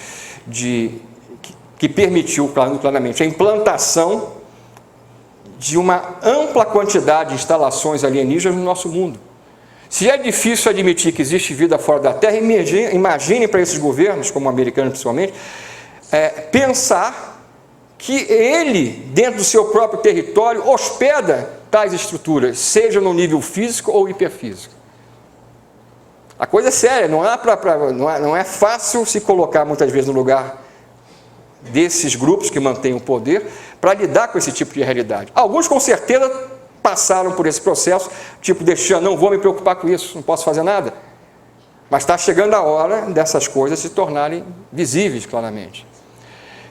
que permitiu, claramente, a implantação de uma ampla quantidade de instalações alienígenas no nosso mundo. Se é difícil admitir que existe vida fora da Terra, imagine para esses governos, como o americano principalmente, pensar que ele, dentro do seu próprio território, hospeda tais estruturas, seja no nível físico ou hiperfísico. A coisa é séria, não é fácil se colocar muitas vezes no lugar desses grupos que mantêm o poder para lidar com esse tipo de realidade. Alguns, com certeza, passaram por esse processo, tipo, deixando, não vou me preocupar com isso, não posso fazer nada. Mas está chegando a hora dessas coisas se tornarem visíveis, claramente.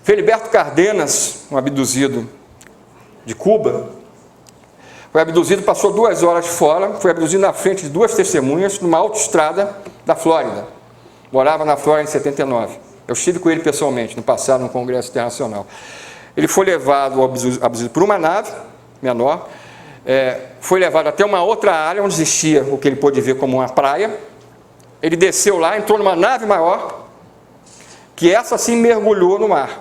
Feliberto Cárdenas, um abduzido de Cuba, foi abduzido, passou 2 horas fora, foi abduzido na frente de 2 testemunhas, numa autoestrada da Flórida. Morava na Flórida em 79. Eu estive com ele pessoalmente, no passado, no Congresso Internacional. Ele foi levado, abduzido por uma nave menor, foi levado até uma outra área onde existia o que ele pôde ver como uma praia, ele desceu lá, entrou numa nave maior, que essa sim mergulhou no mar,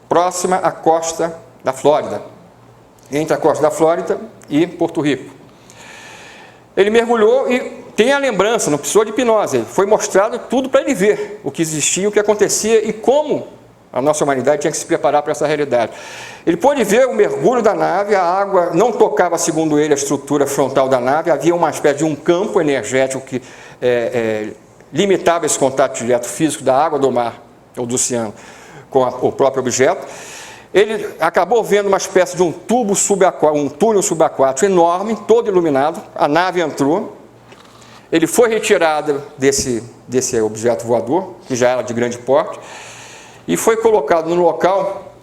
próxima à costa da Flórida, entre a costa da Flórida e Porto Rico. Ele mergulhou e tem a lembrança, não precisou de hipnose, foi mostrado tudo para ele ver o que existia, o que acontecia e como a nossa humanidade tinha que se preparar para essa realidade. Ele pôde ver o mergulho da nave, a água não tocava, segundo ele, a estrutura frontal da nave, havia uma espécie de um campo energético que limitava esse contato direto físico da água do mar ou do oceano com o próprio objeto. Ele acabou vendo uma espécie de um tubo subaquático, um túnel subaquático enorme, todo iluminado, a nave entrou, ele foi retirado desse objeto voador, que já era de grande porte, e foi colocado no local,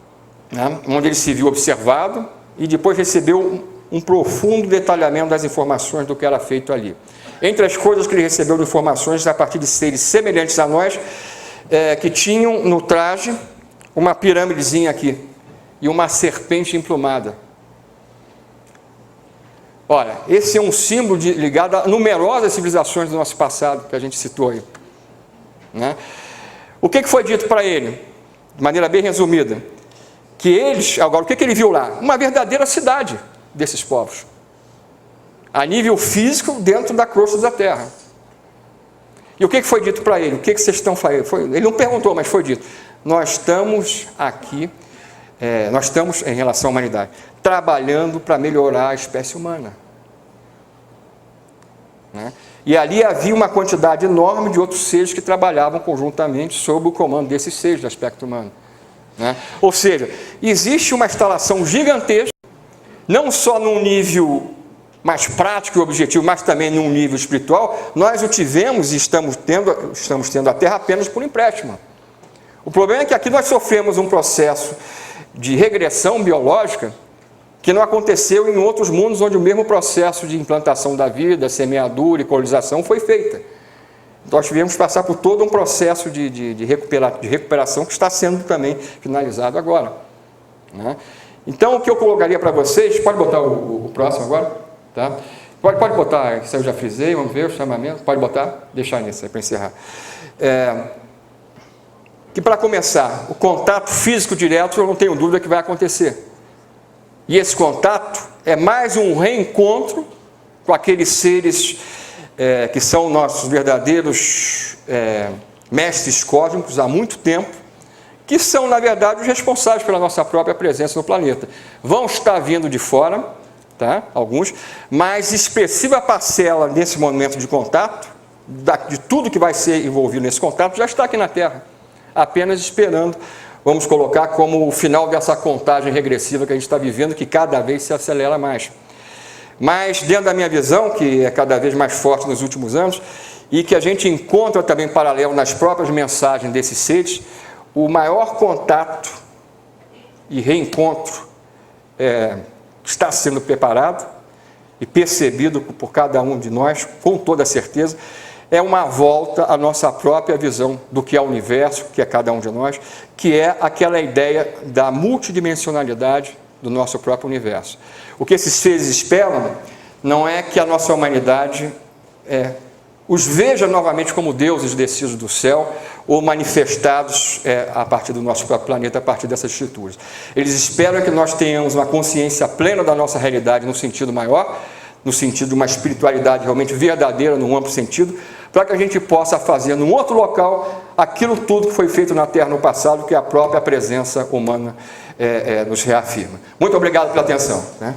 né, onde ele se viu observado e depois recebeu um profundo detalhamento das informações do que era feito ali. Entre as coisas que ele recebeu de informações a partir de seres semelhantes a nós, que tinham no traje uma pirâmidezinha aqui e uma serpente emplumada. Olha, esse é um símbolo ligado a numerosas civilizações do nosso passado, que a gente citou aí, né? O que foi dito para ele? De maneira bem resumida, que eles, agora, o que ele viu lá? Uma verdadeira cidade desses povos, a nível físico, dentro da crosta da terra. E o que foi dito para ele? O que vocês estão fazendo? Ele não perguntou, mas foi dito: nós estamos aqui, nós estamos, em relação à humanidade, trabalhando para melhorar a espécie humana. Né? E ali havia uma quantidade enorme de outros seres que trabalhavam conjuntamente sob o comando desses seres do aspecto humano. Né? Ou seja, existe uma instalação gigantesca, não só num nível mais prático e objetivo, mas também num nível espiritual. Nós o tivemos e estamos tendo a Terra apenas por empréstimo. O problema é que aqui nós sofremos um processo de regressão biológica que não aconteceu em outros mundos onde o mesmo processo de implantação da vida, semeadura e colonização foi feita. Nós tivemos que passar por todo um processo de recuperação que está sendo também finalizado agora. Né? Então, o que eu colocaria para vocês, pode botar o próximo agora? Tá? Pode botar, isso eu já frisei, vamos ver o chamamento, pode botar, deixar nisso aí para encerrar. Que para começar, o contato físico direto, eu não tenho dúvida que vai acontecer. E esse contato é mais um reencontro com aqueles seres que são nossos verdadeiros mestres cósmicos há muito tempo, que são, na verdade, os responsáveis pela nossa própria presença no planeta. Vão estar vindo de fora, tá? Alguns, mas expressiva parcela nesse momento de contato, de tudo que vai ser envolvido nesse contato, já está aqui na Terra, apenas esperando, vamos colocar como o final dessa contagem regressiva que a gente está vivendo, que cada vez se acelera mais. Mas dentro da minha visão, que é cada vez mais forte nos últimos anos, e que a gente encontra também paralelo nas próprias mensagens desses seres, o maior contato e reencontro está sendo preparado e percebido por cada um de nós, com toda certeza, é uma volta à nossa própria visão do que é o universo, que é cada um de nós, que é aquela ideia da multidimensionalidade do nosso próprio universo. O que esses seres esperam não é que a nossa humanidade os veja novamente como deuses descidos do céu ou manifestados a partir do nosso próprio planeta, a partir dessas estruturas. Eles esperam que nós tenhamos uma consciência plena da nossa realidade no sentido maior, no sentido de uma espiritualidade realmente verdadeira, num amplo sentido, para que a gente possa fazer num outro local aquilo tudo que foi feito na Terra no passado, que a própria presença humana nos reafirma. Muito obrigado pela atenção. Né?